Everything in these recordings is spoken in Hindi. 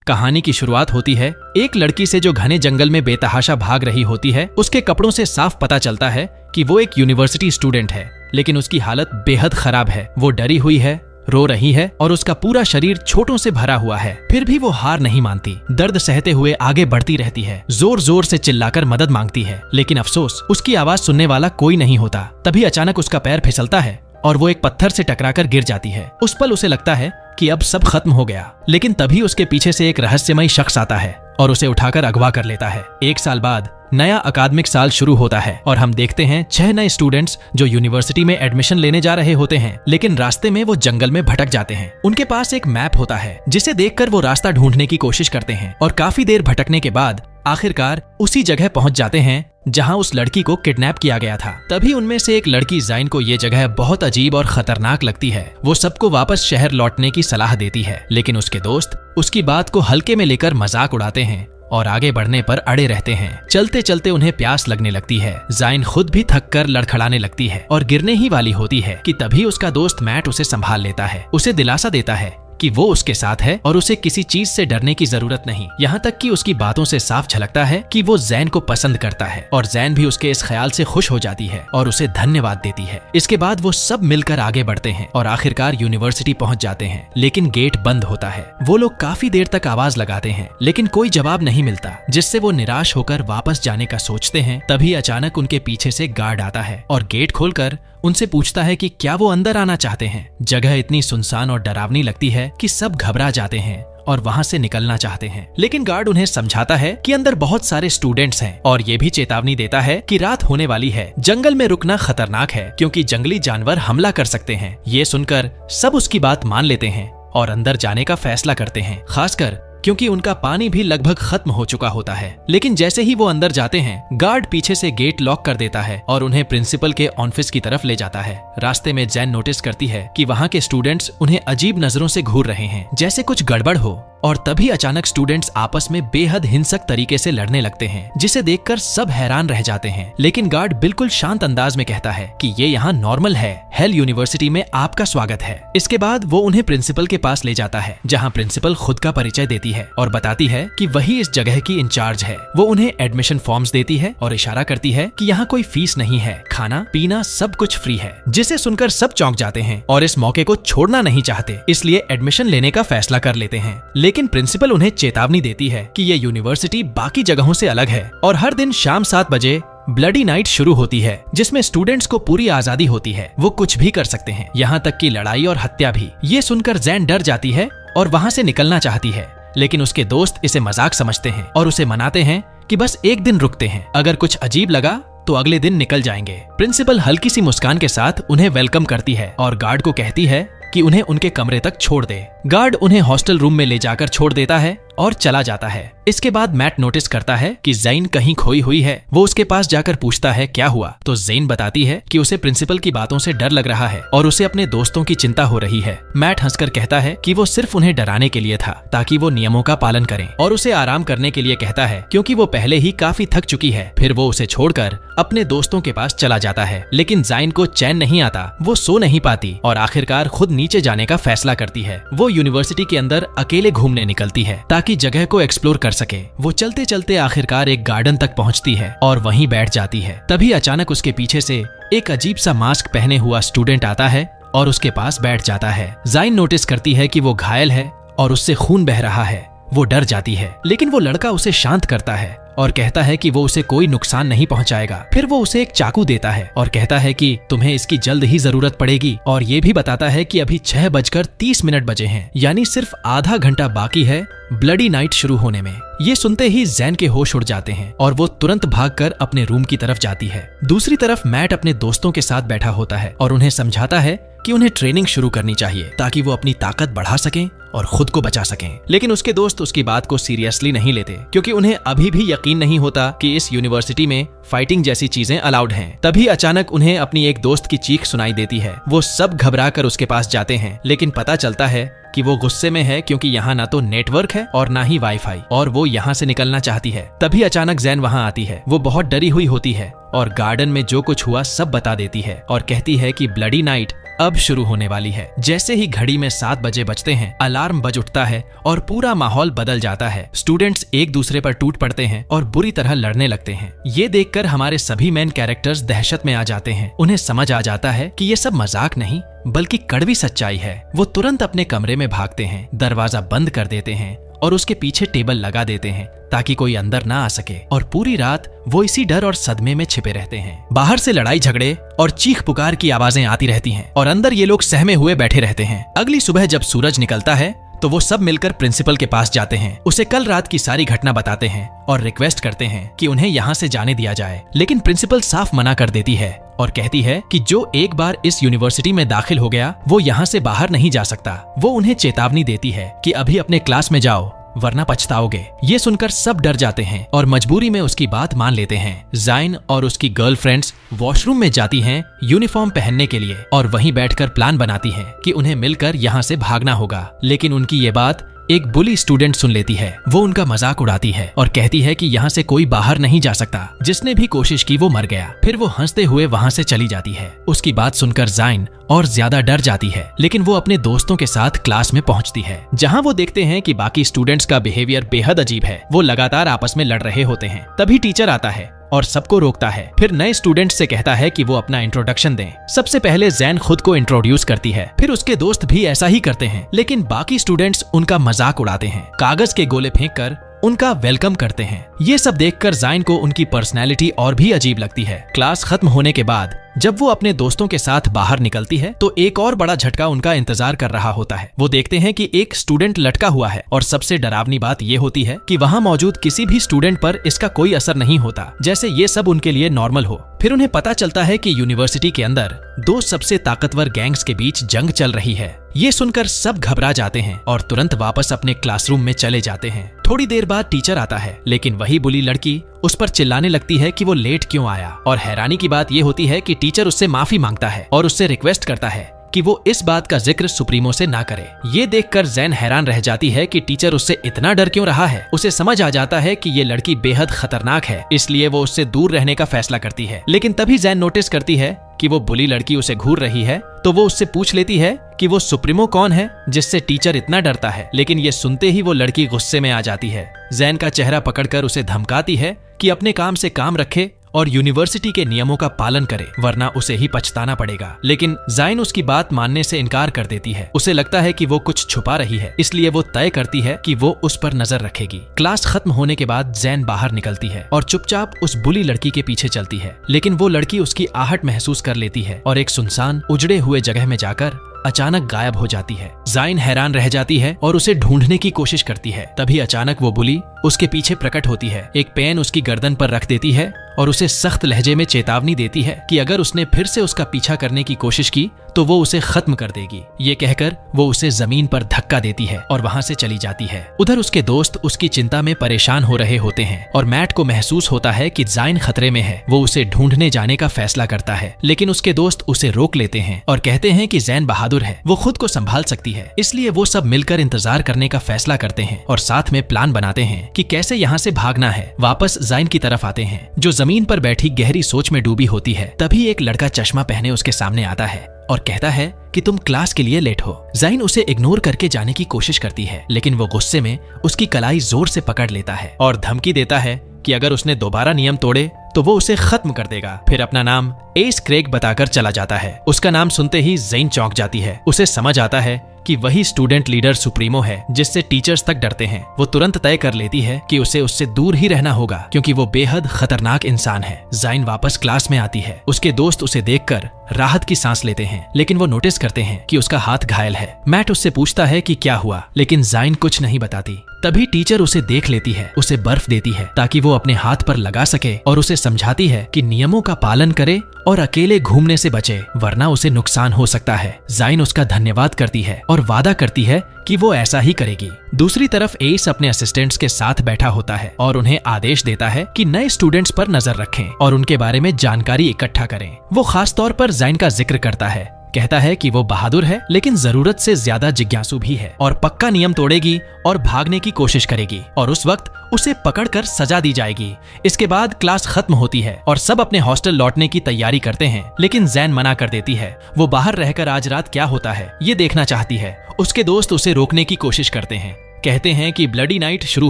कहानी की शुरुआत होती है एक लड़की से जो घने जंगल में बेतहाशा भाग रही होती है। उसके कपड़ों से साफ पता चलता है कि वो एक यूनिवर्सिटी स्टूडेंट है, लेकिन उसकी हालत बेहद खराब है। वो डरी हुई है, रो रही है और उसका पूरा शरीर छोटों से भरा हुआ है। फिर भी वो हार नहीं मानती, दर्द सहते हुए आगे बढ़ती रहती है, जोर जोर से चिल्लाकर मदद मांगती है। लेकिन अफसोस, उसकी आवाज सुनने वाला कोई नहीं होता। तभी अचानक उसका पैर फिसलता है और वो एक पत्थर से टकराकर गिर जाती है। उस पल उसे लगता है कि अब सब खत्म हो गया, लेकिन तभी उसके पीछे से एक रहस्यमयी शख्स आता है और उसे उठाकर अगवा कर लेता है। 1 साल बाद नया अकादमिक साल शुरू होता है और हम देखते हैं 6 नए स्टूडेंट्स जो यूनिवर्सिटी में एडमिशन लेने जा रहे होते हैं, लेकिन रास्ते में वो जंगल में भटक जाते हैं। उनके पास एक मैप होता है जिसे देखकर वो रास्ता ढूंढने की कोशिश करते हैं और काफी देर भटकने के बाद आखिरकार उसी जगह पहुंच जाते हैं जहां उस लड़की को किडनैप किया गया था। तभी उनमें से एक लड़की ज़ाइन को ये जगह बहुत अजीब और खतरनाक लगती है। वो सबको वापस शहर लौटने की सलाह देती है, लेकिन उसके दोस्त उसकी बात को हल्के में लेकर मजाक उड़ाते हैं और आगे बढ़ने पर अड़े रहते हैं। चलते चलते उन्हें प्यास लगने लगती है। ज़ाइन खुद भी थक कर लड़खड़ाने लगती है और गिरने ही वाली होती है कि तभी उसका दोस्त मैट उसे संभाल लेता है, उसे दिलासा देता है कि वो उसके साथ है और उसे किसी चीज से डरने की जरूरत नहीं। यहाँ तक कि उसकी बातों से साफ झलकता है कि वो ज़ैन को पसंद करता है और ज़ैन भी उसके इस ख्याल से खुश हो जाती है और उसे धन्यवाद देती है। इसके बाद वो सब मिलकर आगे बढ़ते हैं और आखिरकार यूनिवर्सिटी पहुंच जाते हैं, लेकिन गेट बंद होता है। वो लोग काफी देर तक आवाज लगाते हैं, लेकिन कोई जवाब नहीं मिलता, जिससे वो निराश होकर वापस जाने का सोचते हैं। तभी अचानक उनके पीछे से गार्ड आता है और गेट खोलकर उनसे पूछता है कि क्या वो अंदर आना चाहते हैं। जगह इतनी सुनसान और डरावनी लगती है कि सब घबरा जाते हैं और वहां से निकलना चाहते हैं, लेकिन गार्ड उन्हें समझाता है कि अंदर बहुत सारे स्टूडेंट्स हैं और ये भी चेतावनी देता है कि रात होने वाली है, जंगल में रुकना खतरनाक है क्योंकि जंगली जानवर हमला कर सकते हैं। ये सुनकर सब उसकी बात मान लेते हैं और अंदर जाने का फैसला करते हैं, खासकर क्योंकि उनका पानी भी लगभग खत्म हो चुका होता है। लेकिन जैसे ही वो अंदर जाते हैं, गार्ड पीछे से गेट लॉक कर देता है और उन्हें प्रिंसिपल के ऑफिस की तरफ ले जाता है। रास्ते में ज़ैन नोटिस करती है कि वहाँ के स्टूडेंट्स उन्हें अजीब नजरों से घूर रहे हैं, जैसे कुछ गड़बड़ हो। और तभी अचानक स्टूडेंट्स आपस में बेहद हिंसक तरीके से लड़ने लगते हैं, जिसे देखकर सब हैरान रह जाते हैं। लेकिन गार्ड बिल्कुल शांत अंदाज में कहता है कि ये यहाँ नॉर्मल है, हेल यूनिवर्सिटी में आपका स्वागत है। इसके बाद वो उन्हें प्रिंसिपल के पास ले जाता है, जहाँ प्रिंसिपल खुद का परिचय देती है और बताती है कि वही इस जगह की इंचार्ज है। वो उन्हें एडमिशन फॉर्म्स देती है और इशारा करती है कि यहाँ कोई फीस नहीं है, खाना पीना सब कुछ फ्री है, जिसे सुनकर सब चौंक जाते हैं और इस मौके को छोड़ना नहीं चाहते, इसलिए एडमिशन लेने का फैसला कर लेते हैं। लेकिन प्रिंसिपल उन्हें चेतावनी देती है कि ये यूनिवर्सिटी बाकी जगहों से अलग है और हर दिन शाम 7 बजे ब्लडी नाइट शुरू होती है, जिसमें स्टूडेंट्स को पूरी आजादी होती है। वो कुछ भी कर सकते हैं, यहाँ तक कि लड़ाई और हत्या भी। ये सुनकर ज़ैन डर जाती है और वहाँ से निकलना चाहती है, लेकिन उसके दोस्त इसे मजाक समझते हैं और उसे मनाते हैं कि बस एक दिन रुकते हैं, अगर कुछ अजीब लगा तो अगले दिन निकल जाएंगे। प्रिंसिपल हल्की सी मुस्कान के साथ उन्हें वेलकम करती है और गार्ड को कहती है कि उन्हें उनके कमरे तक छोड़ दे। गार्ड उन्हें हॉस्टल रूम में ले जाकर छोड़ देता है और चला जाता है। इसके बाद मैट नोटिस करता है कि ज़ैन कहीं खोई हुई है। वो उसके पास जाकर पूछता है क्या हुआ, तो ज़ैन बताती है कि उसे प्रिंसिपल की बातों से डर लग रहा है और उसे अपने दोस्तों की चिंता हो रही है। मैट हंसकर कहता है कि वो सिर्फ उन्हें डराने के लिए था, ताकि वो नियमों का पालन करें, और उसे आराम करने के लिए कहता है क्योंकि वो पहले ही काफी थक चुकी है। फिर वो उसे छोड़कर अपने दोस्तों के पास चला जाता है, लेकिन ज़ैन को चैन नहीं आता। वो सो नहीं पाती और आखिरकार खुद नीचे जाने का फैसला करती है। वो यूनिवर्सिटी के अंदर अकेले घूमने निकलती है ताकि जगह को एक्सप्लोर कर सके। वो चलते चलते आखिरकार एक गार्डन तक पहुंचती है और वहीं बैठ जाती है। तभी अचानक उसके पीछे से एक अजीब सा मास्क पहने हुआ स्टूडेंट आता है और उसके पास बैठ जाता है। ज़ैन नोटिस करती है कि वो घायल है और उससे खून बह रहा है। वो डर जाती है, लेकिन वो लड़का उसे शांत करता है और कहता है कि वो उसे कोई नुकसान नहीं पहुंचाएगा। फिर वो उसे एक चाकू देता है और कहता है कि तुम्हें इसकी जल्द ही जरूरत पड़ेगी, और ये भी बताता है कि अभी 6:30 बजे हैं, यानी सिर्फ आधा घंटा बाकी है ब्लडी नाइट शुरू होने में। ये सुनते ही ज़ैन के होश उड़ जाते हैं और वो तुरंत भागकर अपने रूम की तरफ जाती है। दूसरी तरफ मैट अपने दोस्तों के साथ बैठा होता है और उन्हें समझाता है कि उन्हें ट्रेनिंग शुरू करनी चाहिए ताकि वो अपनी ताकत बढ़ा सकें और खुद को बचा सकें। लेकिन उसके दोस्त उसकी बात को सीरियसली नहीं लेते, क्योंकि उन्हें अभी भी यकीन नहीं होता कि इस यूनिवर्सिटी में फाइटिंग जैसी चीजें अलाउड हैं। तभी अचानक उन्हें अपनी एक दोस्त की चीख सुनाई देती है। वो सब घबरा कर उसके पास जाते हैं, लेकिन पता चलता है कि वो गुस्से में है क्योंकि यहाँ ना तो नेटवर्क है और ना ही वाईफाई, और वो यहाँ से निकलना चाहती है। तभी अचानक जैन वहाँ आती है। वो बहुत डरी हुई होती है और गार्डन में जो कुछ हुआ सब बता देती है और कहती है कि ब्लडी नाइट अब शुरू होने वाली है। जैसे ही घड़ी में 7 बजे बजते हैं, अलार्म बज उठता है और पूरा माहौल बदल जाता है। स्टूडेंट्स एक दूसरे पर टूट पड़ते हैं और बुरी तरह लड़ने लगते हैं। ये देखकर हमारे सभी मेन कैरेक्टर्स दहशत में आ जाते हैं। उन्हें समझ आ जाता है कि ये सब मजाक नहीं बल्कि कड़वी सच्चाई है। वो तुरंत अपने कमरे में भागते हैं, दरवाजा बंद कर देते हैं और उसके पीछे टेबल लगा देते हैं ताकि कोई अंदर ना आ सके, और पूरी रात वो इसी डर और सदमे में छिपे रहते हैं। बाहर से लड़ाई झगड़े और चीख पुकार की आवाजें आती रहती हैं और अंदर ये लोग सहमे हुए बैठे रहते हैं। अगली सुबह जब सूरज निकलता है तो वो सब मिलकर प्रिंसिपल के पास जाते हैं। उसे कल रात की सारी घटना बताते हैं और रिक्वेस्ट करते हैं कि उन्हें यहाँ से जाने दिया जाए, लेकिन प्रिंसिपल साफ मना कर देती है और कहती है कि जो एक बार इस यूनिवर्सिटी में दाखिल हो गया वो यहाँ से बाहर नहीं जा सकता। वो उन्हें चेतावनी देती है कि अभी अपने क्लास में जाओ वरना पछताओगे। ये सुनकर सब डर जाते हैं और मजबूरी में उसकी बात मान लेते हैं। जाइन और उसकी गर्लफ्रेंड्स वॉशरूम में जाती हैं यूनिफॉर्म पहनने के लिए और वहीं बैठकर प्लान बनाती हैं कि उन्हें मिलकर यहाँ से भागना होगा, लेकिन उनकी ये बात एक बुली स्टूडेंट सुन लेती है। वो उनका मजाक उड़ाती है और कहती है कि यहाँ से कोई बाहर नहीं जा सकता, जिसने भी कोशिश की वो मर गया। फिर वो हंसते हुए वहाँ से चली जाती है। उसकी बात सुनकर जाइन और ज्यादा डर जाती है, लेकिन वो अपने दोस्तों के साथ क्लास में पहुँचती है, जहाँ वो देखते हैं कि बाकी स्टूडेंट्स का बिहेवियर बेहद अजीब है। वो लगातार आपस में लड़ रहे होते हैं। तभी टीचर आता है और सबको रोकता है। फिर नए स्टूडेंट से कहता है कि वो अपना इंट्रोडक्शन दें। सबसे पहले जैन खुद को इंट्रोड्यूस करती है, फिर उसके दोस्त भी ऐसा ही करते हैं, लेकिन बाकी स्टूडेंट्स उनका मजाक उड़ाते हैं, कागज के गोले फेंककर उनका वेलकम करते हैं। ये सब देखकर जाइन को उनकी पर्सनैलिटी और भी अजीब लगती है। क्लास खत्म होने के बाद जब वो अपने दोस्तों के साथ बाहर निकलती है तो एक और बड़ा झटका उनका इंतजार कर रहा होता है। वो देखते हैं कि एक स्टूडेंट लटका हुआ है और सबसे डरावनी बात ये होती है कि वहाँ मौजूद किसी भी स्टूडेंट पर इसका कोई असर नहीं होता, जैसे ये सब उनके लिए नॉर्मल हो। फिर उन्हें पता चलता है कि यूनिवर्सिटी के अंदर 2 सबसे ताकतवर गैंग्स के बीच जंग चल रही है। ये सुनकर सब घबरा जाते हैं और तुरंत वापस अपने क्लासरूम में चले जाते हैं। थोड़ी देर बाद टीचर आता है, लेकिन वही बुली लड़की उस पर चिल्लाने लगती है कि वो लेट क्यों आया, और हैरानी की बात ये होती है कि टीचर उससे माफी मांगता है और उससे रिक्वेस्ट करता है कि वो इस बात का जिक्र सुप्रीमो से ना करे। ये देखकर जैन हैरान रह जाती है कि टीचर उससे इतना डर क्यों रहा है। उसे समझ आ जाता है कि ये लड़की बेहद खतरनाक है, इसलिए वो उससे दूर रहने का फैसला करती है। लेकिन तभी जैन नोटिस करती है कि वो बुली लड़की उसे घूर रही है, तो वो उससे पूछ लेती है कि वो सुप्रीमो कौन है जिससे टीचर इतना डरता है। लेकिन ये सुनते ही वो लड़की गुस्से में आ जाती है। जैन का चेहरा पकड़कर उसे धमकाती है कि अपने काम से काम रखे और यूनिवर्सिटी के नियमों का पालन करे, वरना उसे ही पछताना पड़ेगा। लेकिन जाइन उसकी बात मानने से इनकार कर देती है। उसे लगता है कि वो कुछ छुपा रही है, इसलिए वो तय करती है कि वो उस पर नजर रखेगी। क्लास खत्म होने के बाद जैन बाहर निकलती है और चुपचाप उस बुली लड़की के पीछे चलती है, लेकिन वो लड़की उसकी आहट महसूस कर लेती है और एक सुनसान उजड़े हुए जगह में जाकर अचानक गायब हो जाती है। जाइन हैरान रह जाती है और उसे ढूंढने की कोशिश करती है। तभी अचानक वो बुली उसके पीछे प्रकट होती है, एक पेन उसकी गर्दन पर रख देती है और उसे सख्त लहजे में चेतावनी देती है कि अगर उसने फिर से उसका पीछा करने की कोशिश की तो वो उसे खत्म कर देगी। ये कहकर वो उसे जमीन पर धक्का देती है और वहाँ से चली जाती है। उधर उसके दोस्त उसकी चिंता में परेशान हो रहे होते हैं और मैट को महसूस होता है कि जाइन खतरे में है। वो उसे ढूंढने जाने का फैसला करता है, लेकिन उसके दोस्त उसे रोक लेते हैं और कहते हैं कि जैन बहादुर है, वो खुद को संभाल सकती है। इसलिए वो सब मिलकर इंतजार करने का फैसला करते हैं और साथ में प्लान बनाते हैं कि कैसे यहाँ से भागना है। वापस जाइन की तरफ आते हैं जो जमीन पर बैठी गहरी सोच में डूबी होती है। तभी एक लड़का चश्मा पहने उसके सामने आता है और कहता है कि तुम क्लास के लिए लेट हो। जाइन उसे इग्नोर करके जाने की कोशिश करती है, लेकिन वो गुस्से में उसकी कलाई जोर से पकड़ लेता है और धमकी देता है कि अगर उसने दोबारा नियम तोड़े तो वो उसे खत्म कर देगा। फिर अपना नाम एस क्रेग बताकर चला जाता है। उसका नाम सुनते ही जैन चौंक जाती है। उसे समझ आता है कि वही स्टूडेंट लीडर सुप्रीमो है जिससे टीचर्स तक डरते हैं। वो तुरंत तय कर लेती है कि उसे उससे दूर ही रहना होगा क्योंकि वो बेहद खतरनाक इंसान है। जाइन वापस क्लास में आती है। उसके दोस्त उसे देखकर राहत की सांस लेते हैं, लेकिन वो नोटिस करते हैं कि उसका हाथ घायल है। मैट उससे पूछता है कि क्या हुआ, लेकिन जाइन कुछ नहीं बताती। तभी टीचर उसे देख लेती है, उसे बर्फ देती है ताकि वो अपने हाथ पर लगा सके और उसे समझाती है कि नियमों का पालन करे और अकेले घूमने से बचे, वरना उसे नुकसान हो सकता है। जाइन उसका धन्यवाद करती है और वादा करती है कि वो ऐसा ही करेगी। दूसरी तरफ एस अपने असिस्टेंट्स के साथ बैठा होता है और उन्हें आदेश देता है कि नए स्टूडेंट्स पर नजर रखें और उनके बारे में जानकारी इकट्ठा करें। वो खास तौर पर जाइन का जिक्र करता है कहता है कि वो बहादुर है लेकिन जरूरत से ज्यादा जिज्ञासु भी है और पक्का नियम तोड़ेगी और भागने की कोशिश करेगी और उस वक्त उसे पकड़कर सजा दी जाएगी। इसके बाद क्लास खत्म होती है और सब अपने हॉस्टल लौटने की तैयारी करते हैं, लेकिन जैन मना कर देती है। वो बाहर रहकर आज रात क्या होता है ये देखना चाहती है। उसके दोस्त उसे रोकने की कोशिश करते हैं, कहते हैं कि ब्लडी नाइट शुरू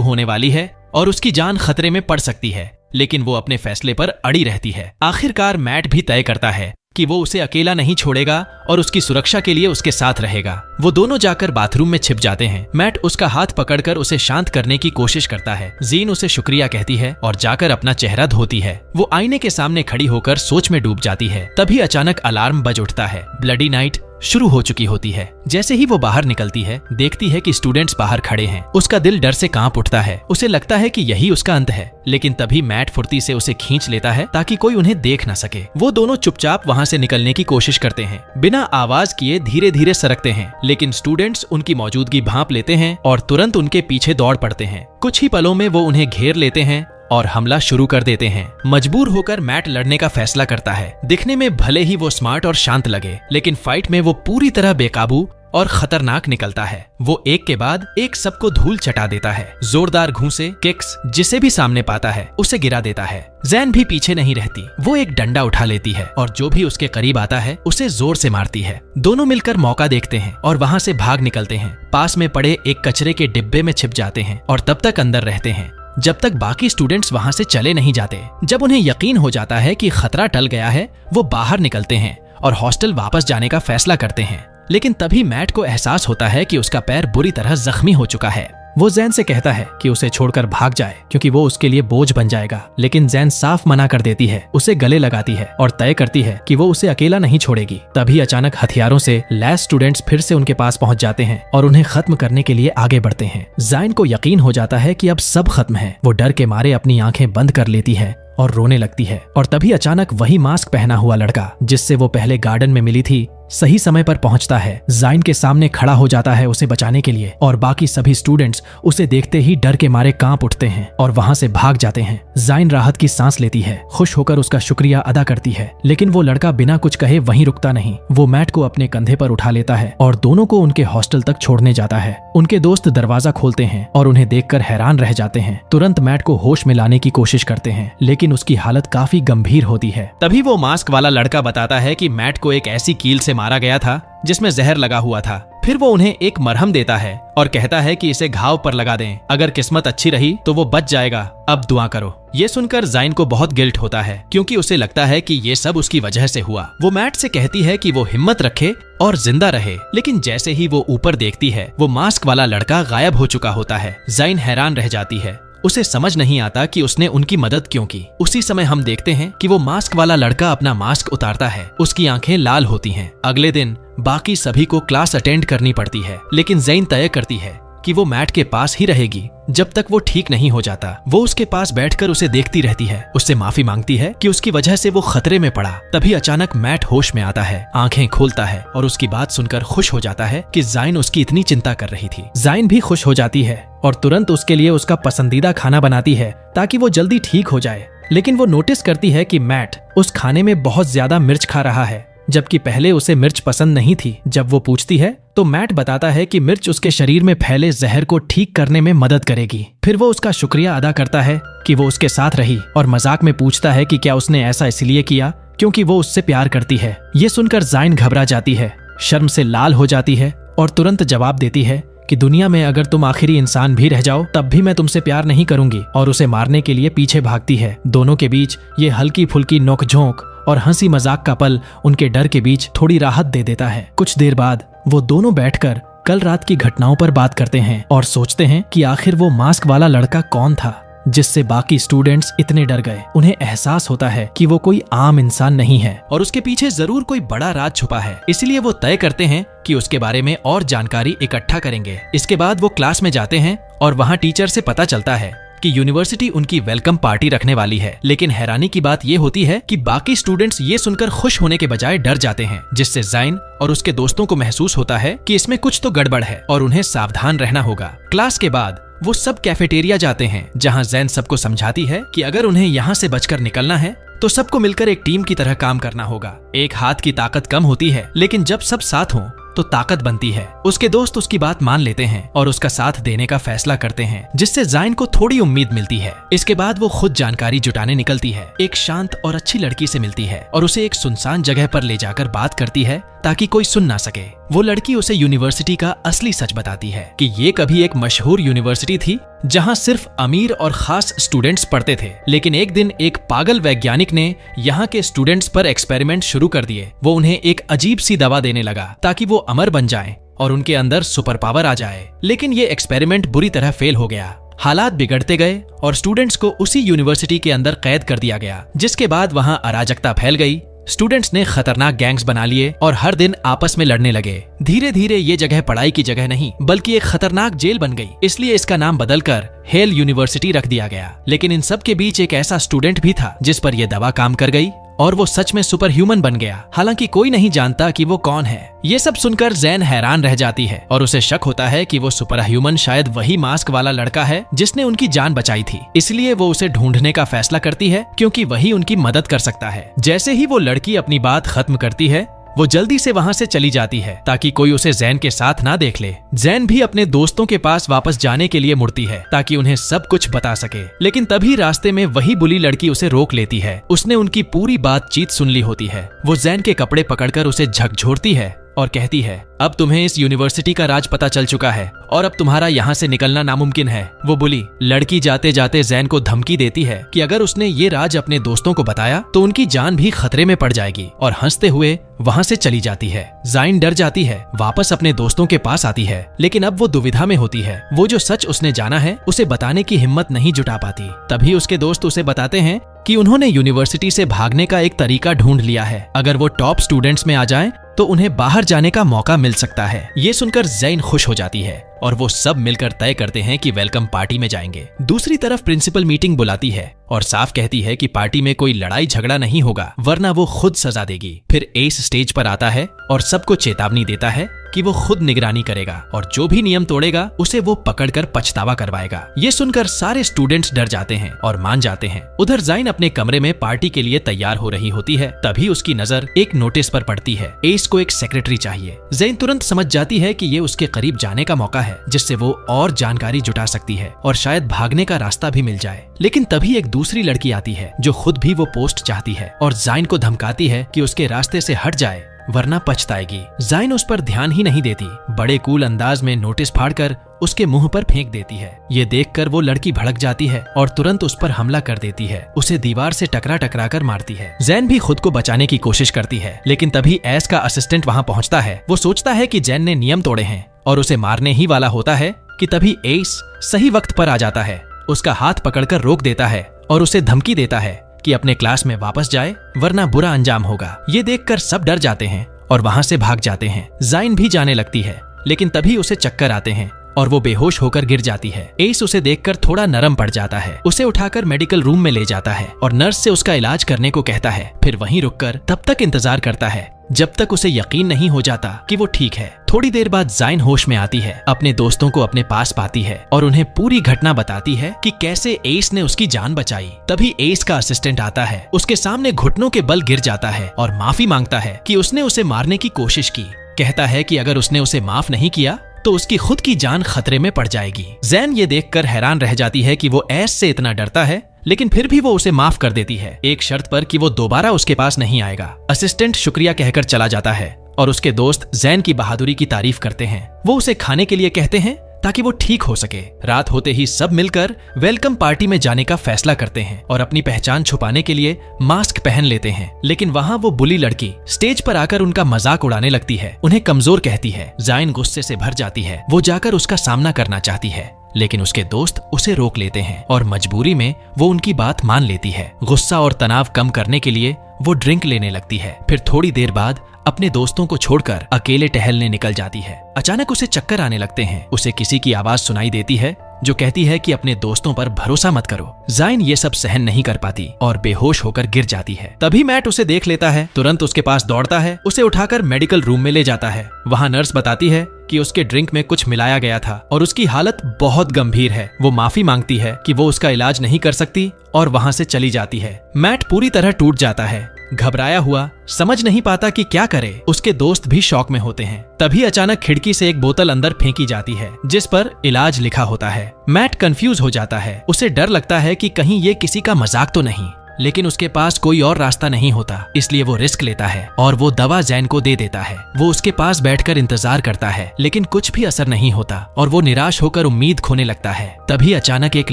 होने वाली है और उसकी जान खतरे में पड़ सकती है, लेकिन वो अपने फैसले पर अड़ी रहती है। आखिरकार मैट भी तय करता है कि वो उसे अकेला नहीं छोड़ेगा और उसकी सुरक्षा के लिए उसके साथ रहेगा। वो दोनों जाकर बाथरूम में छिप जाते हैं। मैट उसका हाथ पकड़कर उसे शांत करने की कोशिश करता है। जीन उसे शुक्रिया कहती है और जाकर अपना चेहरा धोती है। वो आईने के सामने खड़ी होकर सोच में डूब जाती है। तभी अचानक अलार्म बज उठता है। ब्लडी नाइट शुरू हो चुकी होती है। जैसे ही वो बाहर निकलती है, देखती है कि स्टूडेंट्स बाहर खड़े हैं। उसका दिल डर से कांप उठता है। उसे लगता है कि यही उसका अंत है, लेकिन तभी मैट फुर्ती से उसे खींच लेता है ताकि कोई उन्हें देख न सके। वो दोनों चुपचाप वहाँ से निकलने की कोशिश करते हैं, बिना आवाज किए धीरे धीरे सरकते हैं, लेकिन स्टूडेंट्स उनकी मौजूदगी भांप लेते हैं और तुरंत उनके पीछे दौड़ पड़ते हैं। कुछ ही पलों में वो उन्हें घेर लेते हैं और हमला शुरू कर देते हैं। मजबूर होकर मैट लड़ने का फैसला करता है। दिखने में भले ही वो स्मार्ट और शांत लगे, लेकिन फाइट में वो पूरी तरह बेकाबू और खतरनाक निकलता है। वो एक के बाद एक सबको धूल चटा देता है। जोरदार घूंसे, किक्स, जिसे भी सामने पाता है उसे गिरा देता है। जैन भी पीछे नहीं रहती। वो एक डंडा उठा लेती है और जो भी उसके करीब आता है उसे जोर से मारती है। दोनों मिलकर मौका देखते हैं और वहाँ से भाग निकलते हैं। पास में पड़े एक कचरे के डिब्बे में छिप जाते हैं और तब तक अंदर रहते हैं जब तक बाकी स्टूडेंट्स वहां से चले नहीं जाते। जब उन्हें यकीन हो जाता है कि खतरा टल गया है, वो बाहर निकलते हैं और हॉस्टल वापस जाने का फैसला करते हैं। लेकिन तभी मैट को एहसास होता है कि उसका पैर बुरी तरह जख्मी हो चुका है। वो जैन से कहता है कि उसे छोड़कर भाग जाए क्योंकि वो उसके लिए बोझ बन जाएगा, लेकिन जैन साफ मना कर देती है। उसे गले लगाती है और तय करती है कि वो उसे अकेला नहीं छोड़ेगी। तभी अचानक हथियारों से लैस स्टूडेंट्स फिर से उनके पास पहुंच जाते हैं और उन्हें खत्म करने के लिए आगे बढ़ते हैं। जैन को यकीन हो जाता है कि अब सब खत्म है। वो डर के मारे अपनी आंखें बंद कर लेती है और रोने लगती है। और तभी अचानक वही मास्क पहना हुआ लड़का जिससे वो पहले गार्डन में मिली थी सही समय पर पहुंचता है। जाइन के सामने खड़ा हो जाता है उसे बचाने के लिए और बाकी सभी स्टूडेंट्स उसे देखते ही डर के मारे कांप उठते हैं और वहां से भाग जाते हैं। जाइन राहत की सांस लेती है, खुश होकर उसका शुक्रिया अदा करती है, लेकिन वो लड़का बिना कुछ कहे वहीं रुकता नहीं। वो मैट को अपने कंधे पर उठा लेता है और दोनों को उनके हॉस्टल तक छोड़ने जाता है। उनके दोस्त दरवाजा खोलते हैं और उन्हें देखकर हैरान रह जाते हैं। तुरंत मैट को होश में लाने की कोशिश करते हैं, लेकिन उसकी हालत काफी गंभीर होती है। तभी वो मास्क वाला लड़का बताता है कि मैट को एक ऐसी कील से मारा गया था जिसमें जहर लगा हुआ था। फिर वो उन्हें एक मरहम देता है और कहता है कि इसे घाव पर लगा दें। अगर किस्मत अच्छी रही तो वो बच जाएगा। अब दुआ करो। ये सुनकर जाइन को बहुत गिल्ट होता है क्योंकि उसे लगता है कि ये सब उसकी वजह से हुआ। वो मैट से कहती है कि वो हिम्मत रखे और जिंदा रहे, लेकिन जैसे ही वो ऊपर देखती है वो मास्क वाला लड़का गायब हो चुका होता है। जाइन हैरान रह जाती है। उसे समझ नहीं आता कि उसने उनकी मदद क्यों की। उसी समय हम देखते हैं कि वो मास्क वाला लड़का अपना मास्क उतारता है। उसकी आंखें लाल होती हैं। अगले दिन बाकी सभी को क्लास अटेंड करनी पड़ती है, लेकिन जैन तय करती है कि वो मैट के पास ही रहेगी जब तक वो ठीक नहीं हो जाता। वो उसके पास बैठकर उसे देखती रहती है, उससे माफी मांगती है कि उसकी वजह से वो खतरे में पड़ा। तभी अचानक मैट होश में आता है, आंखें खोलता है और उसकी बात सुनकर खुश हो जाता है कि जाइन उसकी इतनी चिंता कर रही थी। जाइन भी खुश हो जाती है और तुरंत उसके लिए उसका पसंदीदा खाना बनाती है ताकि वो जल्दी ठीक हो जाए। लेकिन वो नोटिस करती है कि मैट उस खाने में बहुत ज्यादा मिर्च खा रहा है, जबकि पहले उसे मिर्च पसंद नहीं थी। जब वो पूछती है तो मैट बताता है कि मिर्च उसके शरीर में फैले जहर को ठीक करने में मदद करेगी। फिर वो उसका शुक्रिया अदा करता है कि वो उसके साथ रही और मजाक में पूछता है कि क्या उसने ऐसा इसलिए किया क्योंकि वो उससे प्यार करती है। ये सुनकर जाइन घबरा जाती है, शर्म से लाल हो जाती है और तुरंत जवाब देती है कि दुनिया में अगर तुम आखिरी इंसान भी रह जाओ तब भी मैं तुमसे प्यार नहीं करूंगी, और उसे मारने के लिए पीछे भागती है। दोनों के बीच ये हल्की फुल्की नोकझोंक और हंसी मजाक का पल उनके डर के बीच थोड़ी राहत दे देता है। कुछ देर बाद वो दोनों बैठकर कल रात की घटनाओं पर बात करते हैं और सोचते हैं कि आखिर वो मास्क वाला लड़का कौन था जिससे बाकी स्टूडेंट्स इतने डर गए। उन्हें एहसास होता है कि वो कोई आम इंसान नहीं है और उसके पीछे जरूर कोई बड़ा राज छुपा है। इसलिए वो तय करते हैं कि उसके बारे में और जानकारी इकट्ठा करेंगे। इसके बाद वो क्लास में जाते हैं और वहाँ टीचर से पता चलता है कि यूनिवर्सिटी उनकी वेलकम पार्टी रखने वाली है। लेकिन हैरानी की बात ये होती है कि बाकी स्टूडेंट्स ये सुनकर खुश होने के बजाय डर जाते हैं, जिससे जाइन और उसके दोस्तों को महसूस होता है कि इसमें कुछ तो गड़बड़ है और उन्हें सावधान रहना होगा। क्लास के बाद वो सब कैफेटेरिया जाते हैं जहाँ जैन सबको समझाती है कि अगर उन्हें यहाँ से बचकर निकलना है तो सबको मिलकर एक टीम की तरह काम करना होगा। एक हाथ की ताकत कम होती है, लेकिन जब सब साथ हों तो ताकत बनती है। उसके दोस्त उसकी बात मान लेते हैं और उसका साथ देने का फैसला करते हैं, जिससे ज़ाइन को थोड़ी उम्मीद मिलती है। इसके बाद वो खुद जानकारी जुटाने निकलती है। एक शांत और अच्छी लड़की से मिलती है और उसे एक सुनसान जगह पर ले जाकर बात करती है ताकि कोई सुन ना सके। वो लड़की उसे यूनिवर्सिटी का असली सच बताती है कि ये कभी एक मशहूर यूनिवर्सिटी थी जहां सिर्फ अमीर और खास स्टूडेंट्स पढ़ते थे, लेकिन एक दिन एक पागल वैज्ञानिक ने यहाँ के स्टूडेंट्स पर एक्सपेरिमेंट शुरू कर दिए। वो उन्हें एक अजीब सी दवा देने लगा ताकि वो अमर बन जाएं और उनके अंदर सुपर पावर आ जाए। लेकिन ये एक्सपेरिमेंट बुरी तरह फेल हो गया। हालात बिगड़ते गए और स्टूडेंट्स को उसी यूनिवर्सिटी के अंदर कैद कर दिया गया, जिसके बाद वहां अराजकता फैल गई। स्टूडेंट्स ने खतरनाक गैंग्स बना लिए और हर दिन आपस में लड़ने लगे। धीरे धीरे ये जगह पढ़ाई की जगह नहीं बल्कि एक खतरनाक जेल बन गई, इसलिए इसका नाम बदलकर हेल यूनिवर्सिटी रख दिया गया। लेकिन इन सब के बीच एक ऐसा स्टूडेंट भी था जिस पर यह दवा काम कर गई और वो सच में सुपर ह्यूमन बन गया। हालांकि कोई नहीं जानता कि वो कौन है। ये सब सुनकर जैन हैरान रह जाती है और उसे शक होता है कि वो सुपर ह्यूमन शायद वही मास्क वाला लड़का है जिसने उनकी जान बचाई थी। इसलिए वो उसे ढूंढने का फैसला करती है क्योंकि वही उनकी मदद कर सकता है। जैसे ही वो लड़की अपनी बात खत्म करती है, वो जल्दी से वहां से चली जाती है ताकि कोई उसे जैन के साथ ना देख ले। जैन भी अपने दोस्तों के पास वापस जाने के लिए मुड़ती है ताकि उन्हें सब कुछ बता सके, लेकिन तभी रास्ते में वही बुली लड़की उसे रोक लेती है। उसने उनकी पूरी बातचीत सुन ली होती है। वो जैन के कपड़े पकड़कर उसे झकझोरती है और कहती है, अब तुम्हें इस यूनिवर्सिटी का राज पता चल चुका है और अब तुम्हारा यहाँ से निकलना नामुमकिन है। वो बुली लड़की जाते जाते जैन को धमकी देती है कि अगर उसने ये राज अपने दोस्तों को बताया तो उनकी जान भी खतरे में पड़ जाएगी, और हंसते हुए वहाँ से चली जाती है। ज़ाइन डर जाती है, वापस अपने दोस्तों के पास आती है, लेकिन अब वो दुविधा में होती है। वो जो सच उसने जाना है उसे बताने की हिम्मत नहीं जुटा पाती। तभी उसके दोस्त उसे बताते हैं कि उन्होंने यूनिवर्सिटी से भागने का एक तरीका ढूंढ लिया है। अगर वो टॉप स्टूडेंट्स में आ जाएं तो उन्हें बाहर जाने का मौका मिल सकता है। ये सुनकर ज़ैन खुश हो जाती है और वो सब मिलकर तय करते हैं कि वेलकम पार्टी में जाएंगे। दूसरी तरफ प्रिंसिपल मीटिंग बुलाती है और साफ कहती है कि पार्टी में कोई लड़ाई झगड़ा नहीं होगा, वरना वो खुद सजा देगी। फिर एस स्टेज पर आता है और सबको चेतावनी देता है कि वो खुद निगरानी करेगा और जो भी नियम तोड़ेगा उसे वो पकड़कर पछतावा करवाएगा। ये सुनकर सारे स्टूडेंट्स डर जाते हैं और मान जाते हैं। उधर ज़ाइन अपने कमरे में पार्टी के लिए तैयार हो रही होती है। तभी उसकी नजर एक नोटिस पर पड़ती है। एस को एक सेक्रेटरी चाहिए। ज़ाइन तुरंत समझ जाती है कि ये उसके करीब जाने का मौका है जिससे वो और जानकारी जुटा सकती है और शायद भागने का रास्ता भी मिल जाए। लेकिन तभी एक दूसरी लड़की आती है जो खुद भी वो पोस्ट चाहती है और ज़ाइन को धमकाती है कि उसके रास्ते से हट जाए वरना पछताएगी। ज़ाइन उस पर ध्यान ही नहीं देती, बड़े कूल अंदाज में नोटिस फाड़कर उसके मुंह पर फेंक देती है। ये देखकर वो लड़की भड़क जाती है और तुरंत उस पर हमला कर देती है। उसे दीवार से टकरा कर मारती है। ज़ैन भी खुद को बचाने की कोशिश करती है, लेकिन तभी एस का असिस्टेंट वहां पहुंचता है। वो सोचता है कि ज़ैन ने नियम तोड़े हैं और उसे मारने ही वाला होता है कि तभी एस सही वक्त पर आ जाता है। उसका हाथ पकड़कर रोक देता है और उसे धमकी देता है कि अपने क्लास में वापस जाए वरना बुरा अंजाम होगा। ये देखकर सब डर जाते हैं और वहां से भाग जाते हैं। ज़ाइन भी जाने लगती है, लेकिन तभी उसे चक्कर आते हैं और वो बेहोश होकर गिर जाती है। एस उसे देखकर थोड़ा नरम पड़ जाता है। उसे उठाकर मेडिकल रूम में ले जाता है और नर्स से उसका इलाज करने को कहता है। फिर वहीं रुककर तब तक इंतजार करता है जब तक उसे यकीन नहीं हो जाता कि वो ठीक है। थोड़ी देर बाद ज़ाइन होश में आती है, अपने दोस्तों को अपने पास पाती है और उन्हें पूरी घटना बताती है कि कैसे एस ने उसकी जान बचाई। तभी एस का असिस्टेंट आता है, उसके सामने घुटनों के बल गिर जाता है और माफी मांगता है कि उसने उसे मारने की कोशिश की। कहता है कि अगर उसने उसे माफ नहीं किया तो उसकी खुद की जान खतरे में पड़ जाएगी। ज़ैन ये देखकर हैरान रह जाती है कि वो एस से इतना डरता है, लेकिन फिर भी वो उसे माफ कर देती है, एक शर्त पर कि वो दोबारा उसके पास नहीं आएगा। असिस्टेंट शुक्रिया कहकर चला जाता है और उसके दोस्त ज़ैन की बहादुरी की तारीफ करते हैं। वो उसे खाने के लिए कहते हैं ताकि वो ठीक हो सके। रात होते ही सब मिलकर वेलकम पार्टी में जाने का फैसला करते हैं और अपनी पहचान छुपाने के लिए मास्क पहन लेते हैं। लेकिन वहाँ वो बुली लड़की स्टेज पर आकर उनका मजाक उड़ाने लगती है, उन्हें कमजोर कहती है। ज़ाइन गुस्से से भर जाती है। वो जाकर उसका सामना करना चाहती है, लेकिन उसके दोस्त उसे रोक लेते हैं और मजबूरी में वो उनकी बात मान लेती है। गुस्सा और तनाव कम करने के लिए वो ड्रिंक लेने लगती है। फिर थोड़ी देर बाद अपने दोस्तों को छोड़कर अकेले टहलने निकल जाती है। अचानक उसे चक्कर आने लगते हैं। उसे किसी की आवाज सुनाई देती है जो कहती है कि अपने दोस्तों पर भरोसा मत करो। जाइन ये सब सहन नहीं कर पाती और बेहोश होकर गिर जाती है। तभी मैट उसे देख लेता है, तुरंत उसके पास दौड़ता है, उसे उठाकर मेडिकल रूम में ले जाता है। वहाँ नर्स बताती है कि उसके ड्रिंक में कुछ मिलाया गया था और उसकी हालत बहुत गंभीर है। वो माफी मांगती है कि वो उसका इलाज नहीं कर सकती और वहाँ से चली जाती है। मैट पूरी तरह टूट जाता है, घबराया हुआ, समझ नहीं पाता कि क्या करे। उसके दोस्त भी शॉक में होते हैं। तभी अचानक खिड़की से एक बोतल अंदर फेंकी जाती है जिस पर इलाज लिखा होता है। मैट कंफ्यूज हो जाता है, उसे डर लगता है कि कहीं ये किसी का मजाक तो नहीं, लेकिन उसके पास कोई और रास्ता नहीं होता, इसलिए वो रिस्क लेता है और वो दवा जैन को दे देता है। वो उसके पास बैठकर इंतजार करता है, लेकिन कुछ भी असर नहीं होता और वो निराश होकर उम्मीद खोने लगता है। तभी अचानक एक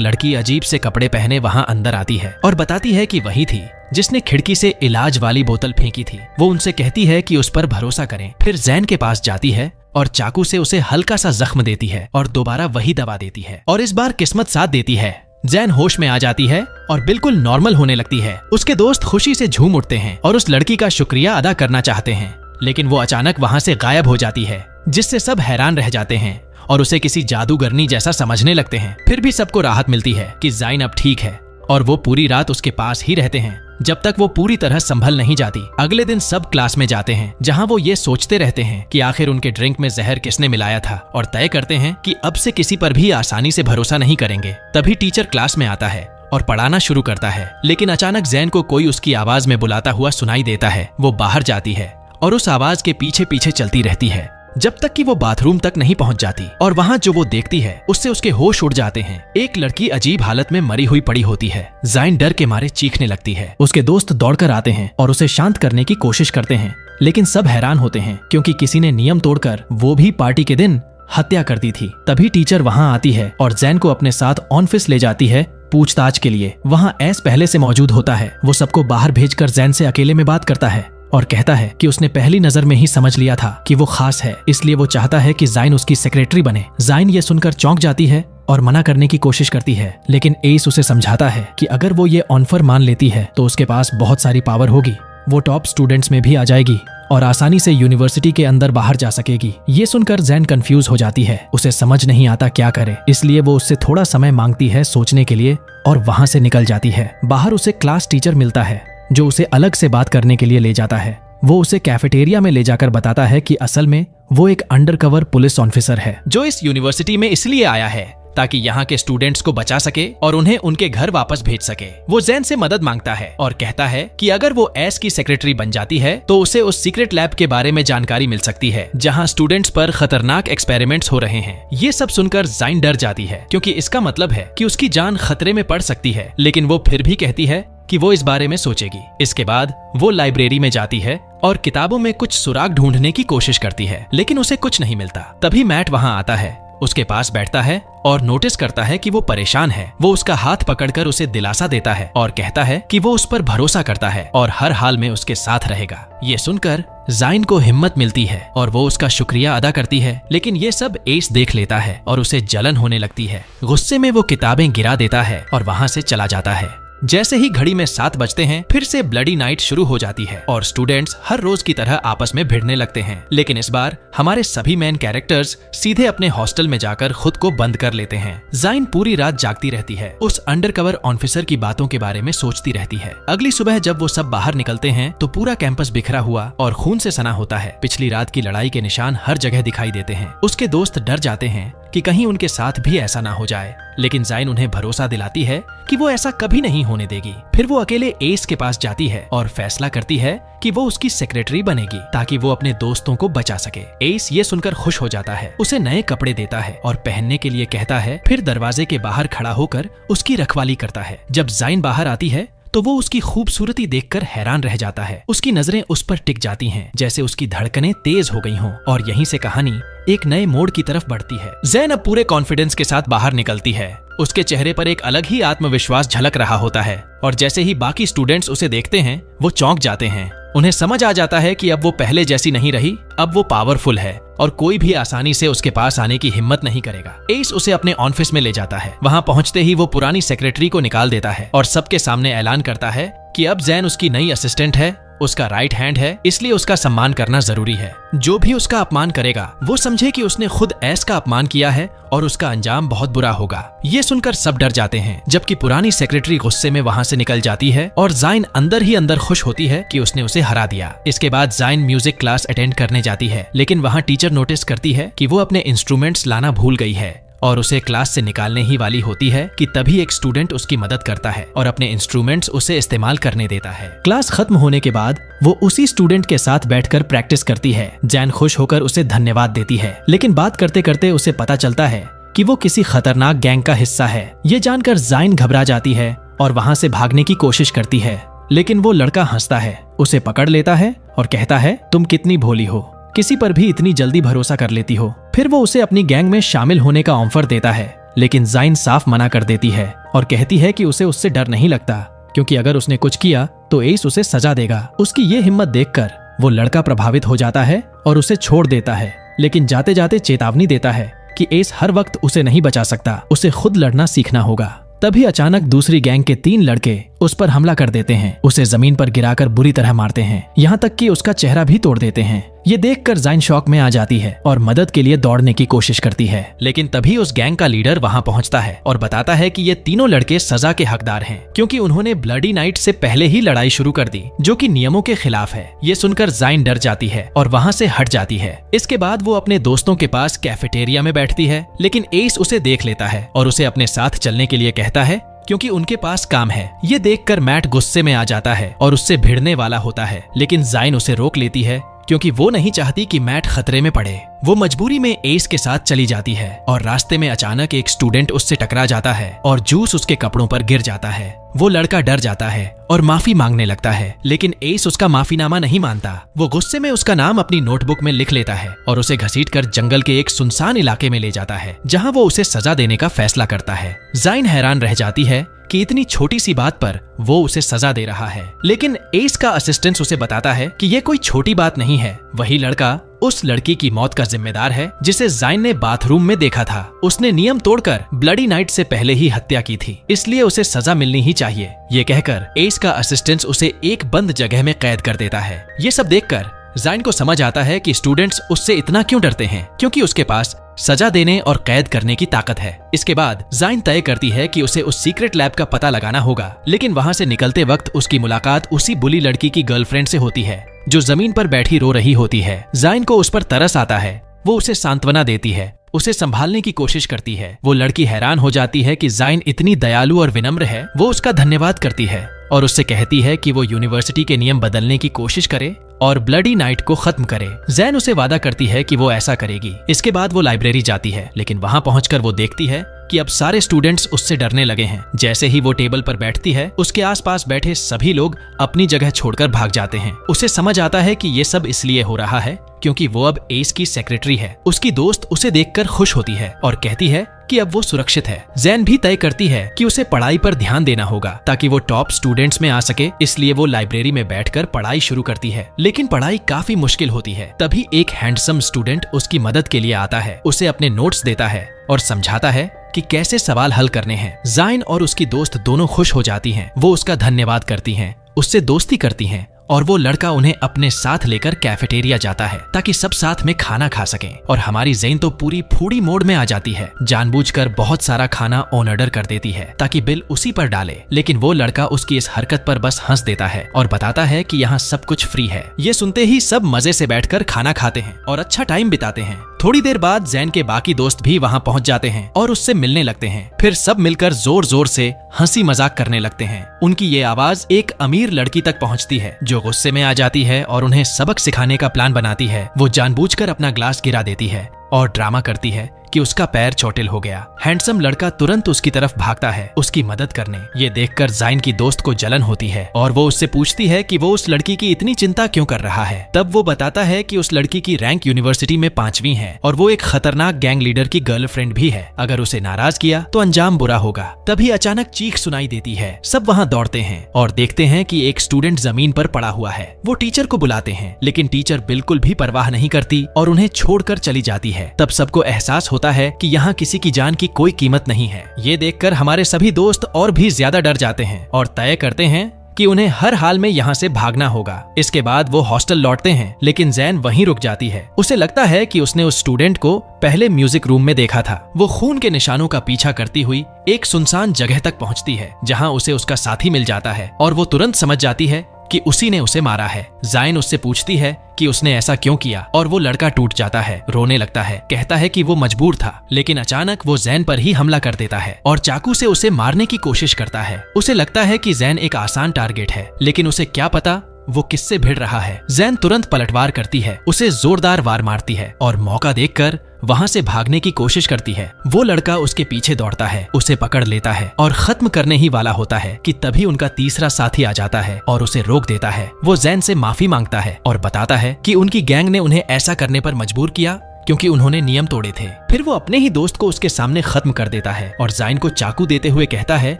लड़की अजीब से कपड़े पहने वहाँ अंदर आती है और बताती है कि वही थी जिसने खिड़की से इलाज वाली बोतल फेंकी थी। वो उनसे कहती है कि उस पर भरोसा करें। फिर जैन के पास जाती है और चाकू से उसे हल्का सा जख्म देती है और दोबारा वही दवा देती है और इस बार किस्मत साथ देती है। जैन होश में आ जाती है और बिल्कुल नॉर्मल होने लगती है। उसके दोस्त खुशी से झूम उठते हैं और उस लड़की का शुक्रिया अदा करना चाहते हैं, लेकिन वो अचानक वहाँ से गायब हो जाती है, जिससे सब हैरान रह जाते हैं और उसे किसी जादूगरनी जैसा समझने लगते हैं। फिर भी सबको राहत मिलती है कि जाइन अब ठीक है और वो पूरी रात उसके पास ही रहते हैं जब तक वो पूरी तरह संभल नहीं जाती। अगले दिन सब क्लास में जाते हैं जहां वो ये सोचते रहते हैं कि आखिर उनके ड्रिंक में जहर किसने मिलाया था और तय करते हैं कि अब से किसी पर भी आसानी से भरोसा नहीं करेंगे। तभी टीचर क्लास में आता है और पढ़ाना शुरू करता है, लेकिन अचानक जैन को कोई उसकी आवाज में बुलाता हुआ सुनाई देता है। वो बाहर जाती है और उस आवाज के पीछे पीछे चलती रहती है जब तक कि वो बाथरूम तक नहीं पहुंच जाती और वहाँ जो वो देखती है उससे उसके होश उड़ जाते हैं। एक लड़की अजीब हालत में मरी हुई पड़ी होती है। जाइन डर के मारे चीखने लगती है। उसके दोस्त दौड़कर आते हैं और उसे शांत करने की कोशिश करते हैं, लेकिन सब हैरान होते हैं क्योंकि किसी ने नियम तोड़कर वो भी पार्टी के दिन हत्या कर दी थी। तभी टीचर वहाँ आती है और जैन को अपने साथ ऑफिस ले जाती है पूछताछ के लिए। वहाँ एस पहले से मौजूद होता है। वो सबको बाहर भेजकर जैन से अकेले में बात करता है और कहता है कि उसने पहली नजर में ही समझ लिया था कि वो खास है, इसलिए वो चाहता है कि जाइन उसकी सेक्रेटरी बने। जाइन ये सुनकर चौंक जाती है और मना करने की कोशिश करती है, लेकिन एस उसे समझाता है कि अगर वो ये ऑफर मान लेती है तो उसके पास बहुत सारी पावर होगी, वो टॉप स्टूडेंट्स में भी आ जाएगी और आसानी से यूनिवर्सिटी के अंदर बाहर जा सकेगी। ये सुनकर जैन कंफ्यूज हो जाती है, उसे समझ नहीं आता क्या करे, इसलिए वो उससे थोड़ा समय मांगती है सोचने के लिए और वहाँ से निकल जाती है। बाहर उसे क्लास टीचर मिलता है जो उसे अलग से बात करने के लिए ले जाता है। वो उसे कैफेटेरिया में ले जाकर बताता है कि असल में वो एक अंडरकवर पुलिस ऑफिसर है जो इस यूनिवर्सिटी में इसलिए आया है ताकि यहाँ के स्टूडेंट्स को बचा सके और उन्हें उनके घर वापस भेज सके। वो जैन से मदद मांगता है और कहता है कि अगर वो एस की सेक्रेटरी बन जाती है तो उसे उस सीक्रेट लैब के बारे में जानकारी मिल सकती है जहाँ स्टूडेंट्स पर खतरनाक एक्सपेरिमेंट्स हो रहे हैं। ये सब सुनकर जाइन डर जाती है क्योंकि इसका मतलब है कि उसकी जान खतरे में पड़ सकती है, लेकिन वो फिर भी कहती है कि वो इस बारे में सोचेगी। इसके बाद वो लाइब्रेरी में जाती है और किताबों में कुछ सुराग ढूंढने की कोशिश करती है, लेकिन उसे कुछ नहीं मिलता। तभी मैट वहाँ आता है, उसके पास बैठता है और नोटिस करता है कि वो परेशान है। वो उसका हाथ पकड़कर उसे दिलासा देता है और कहता है कि वो उस पर भरोसा करता है और हर हाल में उसके साथ रहेगा। ये सुनकर जाइन को हिम्मत मिलती है और वो उसका शुक्रिया अदा करती है, लेकिन ये सब एस देख लेता है और उसे जलन होने लगती है। गुस्से में वो किताबें गिरा देता है और वहाँ से चला जाता है। जैसे ही घड़ी में 7 बजते हैं फिर से ब्लडी नाइट शुरू हो जाती है और स्टूडेंट्स हर रोज की तरह आपस में भिड़ने लगते हैं, लेकिन इस बार हमारे सभी मेन कैरेक्टर्स सीधे अपने हॉस्टल में जाकर खुद को बंद कर लेते हैं। जाइन पूरी रात जागती रहती है, उस अंडरकवर ऑफिसर की बातों के बारे में सोचती रहती है। अगली सुबह जब वो सब बाहर निकलते हैं तो पूरा कैंपस बिखरा हुआ और खून से सना होता है। पिछली रात की लड़ाई के निशान हर जगह दिखाई देते हैं। उसके दोस्त डर जाते हैं कि कहीं उनके साथ भी ऐसा ना हो जाए, लेकिन जाइन उन्हें भरोसा दिलाती है कि वो ऐसा कभी नहीं होने देगी। फिर वो अकेले एस के पास जाती है और फैसला करती है कि वो उसकी सेक्रेटरी बनेगी ताकि वो अपने दोस्तों को बचा सके। एस ये सुनकर खुश हो जाता है, उसे नए कपड़े देता है और पहनने के लिए कहता है, फिर दरवाजे के बाहर खड़ा होकर उसकी रखवाली करता है। जब जाइन बाहर आती है तो वो उसकी खूबसूरती देखकर हैरान रह जाता है। उसकी नजरें उस पर टिक जाती हैं, जैसे उसकी धड़कनें तेज हो गई हों और यहीं से कहानी एक नए मोड़ की तरफ बढ़ती है। जैन अब पूरे कॉन्फिडेंस के साथ बाहर निकलती है। उसके चेहरे पर एक अलग ही आत्मविश्वास झलक रहा होता है और जैसे ही बाकी स्टूडेंट्स उसे देखते हैं वो चौंक जाते हैं। उन्हें समझ आ जाता है कि अब वो पहले जैसी नहीं रही, अब वो पावरफुल है और कोई भी आसानी से उसके पास आने की हिम्मत नहीं करेगा। एस उसे अपने ऑफिस में ले जाता है। वहां पहुंचते ही वो पुरानी सेक्रेटरी को निकाल देता है और सबके सामने ऐलान करता है कि अब जैन उसकी नई असिस्टेंट है उसका राइट हैंड है, इसलिए उसका सम्मान करना जरूरी है। जो भी उसका अपमान करेगा वो समझे कि उसने खुद एस का अपमान किया है और उसका अंजाम बहुत बुरा होगा। ये सुनकर सब डर जाते हैं, जबकि पुरानी सेक्रेटरी गुस्से में वहाँ से निकल जाती है और जाइन अंदर ही अंदर खुश होती है कि उसने उसे हरा दिया। इसके बाद जाइन म्यूजिक क्लास अटेंड करने जाती है, लेकिन वहाँ टीचर नोटिस करती है कि वो अपने इंस्ट्रूमेंट्स लाना भूल गई है और उसे क्लास से निकालने ही वाली होती है कि तभी एक स्टूडेंट उसकी मदद करता है और अपने इंस्ट्रूमेंट्स उसे इस्तेमाल करने देता है। क्लास खत्म होने के बाद वो उसी स्टूडेंट के साथ बैठकर प्रैक्टिस करती है। जैन खुश होकर उसे धन्यवाद देती है, लेकिन बात करते करते उसे पता चलता है कि वो किसी खतरनाक गैंग का हिस्सा है। ये जानकर जाइन घबरा जाती है और वहाँ से भागने की कोशिश करती है, लेकिन वो लड़का हंसता है, उसे पकड़ लेता है और कहता है, तुम कितनी भोली हो, किसी पर भी इतनी जल्दी भरोसा कर लेती हो। फिर वो उसे अपनी गैंग में शामिल होने का ऑफर देता है, लेकिन जाइन साफ मना कर देती है और कहती है कि उसे उससे डर नहीं लगता, क्योंकि अगर उसने कुछ किया तो एस उसे सजा देगा। उसकी ये हिम्मत देखकर वो लड़का प्रभावित हो जाता है और उसे छोड़ देता है, लेकिन जाते जाते चेतावनी देता है कि एस हर वक्त उसे नहीं बचा सकता, उसे खुद लड़ना सीखना होगा। तभी अचानक दूसरी गैंग के 3 लड़के उस पर हमला कर देते हैं, उसे जमीन पर गिराकर बुरी तरह मारते हैं, यहाँ तक कि उसका चेहरा भी तोड़ देते हैं। ये देखकर जाइन शॉक में आ जाती है और मदद के लिए दौड़ने की कोशिश करती है, लेकिन तभी उस गैंग का लीडर वहाँ पहुँचता है और बताता है कि ये तीनों लड़के सजा के हकदार हैं, क्योंकि उन्होंने ब्लडी नाइट से पहले ही लड़ाई शुरू कर दी, जो कि नियमों के खिलाफ है। ये सुनकर जाइन डर जाती है और वहाँ से हट जाती है। इसके बाद वो अपने दोस्तों के पास कैफेटेरिया में बैठती है, लेकिन एस उसे देख लेता है और उसे अपने साथ चलने के लिए कहता है, क्योंकि उनके पास काम है। ये देखकर मैट गुस्से में आ जाता है और उससे भिड़ने वाला होता है, लेकिन जाइन उसे रोक लेती है, क्योंकि वो नहीं चाहती कि मैट खतरे में पड़े। वो मजबूरी में एस के साथ चली जाती है और रास्ते में अचानक एक स्टूडेंट उससे टकरा जाता है और जूस उसके कपड़ों पर गिर जाता है। वो लड़का डर जाता है और माफी मांगने लगता है, लेकिन एस उसका माफीनामा नहीं मानता। वो गुस्से में उसका नाम अपनी नोटबुक में लिख लेता है और उसे घसीटकर जंगल के एक सुनसान इलाके में ले जाता है, जहाँ वो उसे सजा देने का फैसला करता है। जाइन हैरान रह जाती है कि इतनी छोटी सी बात पर वो उसे सजा दे रहा है, लेकिन एस का असिस्टेंट उसे बताता है कि ये कोई छोटी बात नहीं है। वही लड़का उस लड़की की मौत का जिम्मेदार है जिसे जाइन ने बाथरूम में देखा था। उसने नियम तोड़कर ब्लडी नाइट से पहले ही हत्या की थी, इसलिए उसे सजा मिलनी ही चाहिए। ये कहकर एस का असिस्टेंट उसे एक बंद जगह में कैद कर देता है। ये सब देखकर जाइन को समझ आता है कि स्टूडेंट्स उससे इतना क्यों डरते हैं, क्योंकि उसके पास सजा देने और कैद करने की ताकत है। इसके बाद जाइन तय करती है कि उसे उस सीक्रेट लैब का पता लगाना होगा, लेकिन वहाँ से निकलते वक्त उसकी मुलाकात उसी बुली लड़की की गर्लफ्रेंड से होती है, जो जमीन पर बैठी रो रही होती है। जाइन को उस पर तरस आता है, वो उसे सांत्वना देती है, उसे संभालने की कोशिश करती है। वो लड़की हैरान हो जाती है कि जाइन इतनी दयालु और विनम्र है। वो उसका धन्यवाद करती है और उससे कहती है कि वो यूनिवर्सिटी के नियम बदलने की कोशिश करे और ब्लडी नाइट को खत्म करे। जैन उसे वादा करती है कि वो ऐसा करेगी। इसके बाद वो लाइब्रेरी जाती है, लेकिन वहाँ पहुंचकर वो देखती है कि अब सारे स्टूडेंट्स उससे डरने लगे हैं। जैसे ही वो टेबल पर बैठती है, उसके आसपास बैठे सभी लोग अपनी जगह छोड़कर भाग जाते हैं। उसे समझ आता है कि ये सब इसलिए हो रहा है क्योंकि वो अब एस की सेक्रेटरी है। उसकी दोस्त उसे देखकर खुश होती है और कहती है कि अब वो सुरक्षित है। जैन भी तय करती है कि उसे पढ़ाई पर ध्यान देना होगा ताकि वो टॉप स्टूडेंट्स में आ सके, इसलिए वो लाइब्रेरी में बैठकर पढ़ाई शुरू करती है, लेकिन पढ़ाई काफी मुश्किल होती है। तभी एक हैंडसम स्टूडेंट उसकी मदद के लिए आता है, उसे अपने नोट्स देता है और समझाता है कि कैसे सवाल हल करने हैं। जाइन और उसकी दोस्त दोनों खुश हो जाती हैं। वो उसका धन्यवाद करती हैं, उससे दोस्ती करती हैं और वो लड़का उन्हें अपने साथ लेकर कैफेटेरिया जाता है ताकि सब साथ में खाना खा सकें। और हमारी जैन तो पूरी फूडी मोड में आ जाती है, जानबूझकर बहुत सारा खाना ऑन ऑर्डर कर देती है ताकि बिल उसी पर डाले, लेकिन वो लड़का उसकी इस हरकत पर बस हंस देता है और बताता है कि यहाँ सब कुछ फ्री है। ये सुनते ही सब मजे से बैठकर खाना खाते हैं और अच्छा टाइम बिताते हैं। थोड़ी देर बाद जैन के बाकी दोस्त भी वहाँ पहुँच जाते हैं और उससे मिलने लगते हैं। फिर सब मिलकर जोर जोर से हंसी मजाक करने लगते हैं। उनकी ये आवाज एक अमीर लड़की तक पहुँचती है, जो गुस्से में आ जाती है और उन्हें सबक सिखाने का प्लान बनाती है। वो जानबूझकर अपना ग्लास गिरा देती है और ड्रामा करती है कि उसका पैर चोटिल हो गया। हैंडसम लड़का तुरंत उसकी तरफ भागता है उसकी मदद करने। ये देखकर जाइन की दोस्त को जलन होती है और वो उससे पूछती है कि वो उस लड़की की इतनी चिंता क्यों कर रहा है। तब वो बताता है कि उस लड़की की रैंक यूनिवर्सिटी में 5वीं है और वो एक खतरनाक गैंग लीडर की गर्लफ्रेंड भी है। अगर उसे नाराज किया तो अंजाम बुरा होगा। तभी अचानक चीख सुनाई देती है। सब वहाँ दौड़ते हैं और देखते हैं कि एक स्टूडेंट जमीन पर पड़ा हुआ है। वो टीचर को बुलाते हैं, लेकिन टीचर बिल्कुल भी परवाह नहीं करती और उन्हें छोड़कर चली जाती है। तब सबको एहसास होता है कि यहाँ किसी की जान की कोई कीमत नहीं है। ये देखकर हमारे सभी दोस्त और भी ज्यादा डर जाते हैं और तय करते हैं कि उन्हें हर हाल में यहाँ से भागना होगा। इसके बाद वो हॉस्टल लौटते हैं, लेकिन जैन वहीं रुक जाती है। उसे लगता है कि उसने उस स्टूडेंट को पहले म्यूजिक रूम में देखा था। वो खून के निशानों का पीछा करती हुई एक सुनसान जगह तक पहुंचती है, जहां उसे उसका साथी मिल जाता है और वो तुरंत समझ जाती है कि उसी ने उसे मारा है। जाइन उससे पूछती है कि उसने ऐसा क्यों किया और वो लड़का टूट जाता है, रोने लगता है, कहता है कि वो मजबूर था। लेकिन अचानक वो जैन पर ही हमला कर देता है और चाकू से उसे मारने की कोशिश करता है। उसे लगता है कि जैन एक आसान टारगेट है, लेकिन उसे क्या पता वो किससे भिड़ रहा है। जैन तुरंत पलटवार करती है, उसे जोरदार वार मारती है और मौका देखकर वहां से भागने की कोशिश करती है। वो लड़का उसके पीछे दौड़ता है, उसे पकड़ लेता है और खत्म करने ही वाला होता है कि तभी उनका तीसरा साथी आ जाता है और उसे रोक देता है। वो जैन से माफी मांगता है और बताता है कि उनकी गैंग ने उन्हें ऐसा करने पर मजबूर किया क्योंकि उन्होंने नियम तोड़े थे। फिर वो अपने ही दोस्त को उसके सामने खत्म कर देता है और जाइन को चाकू देते हुए कहता है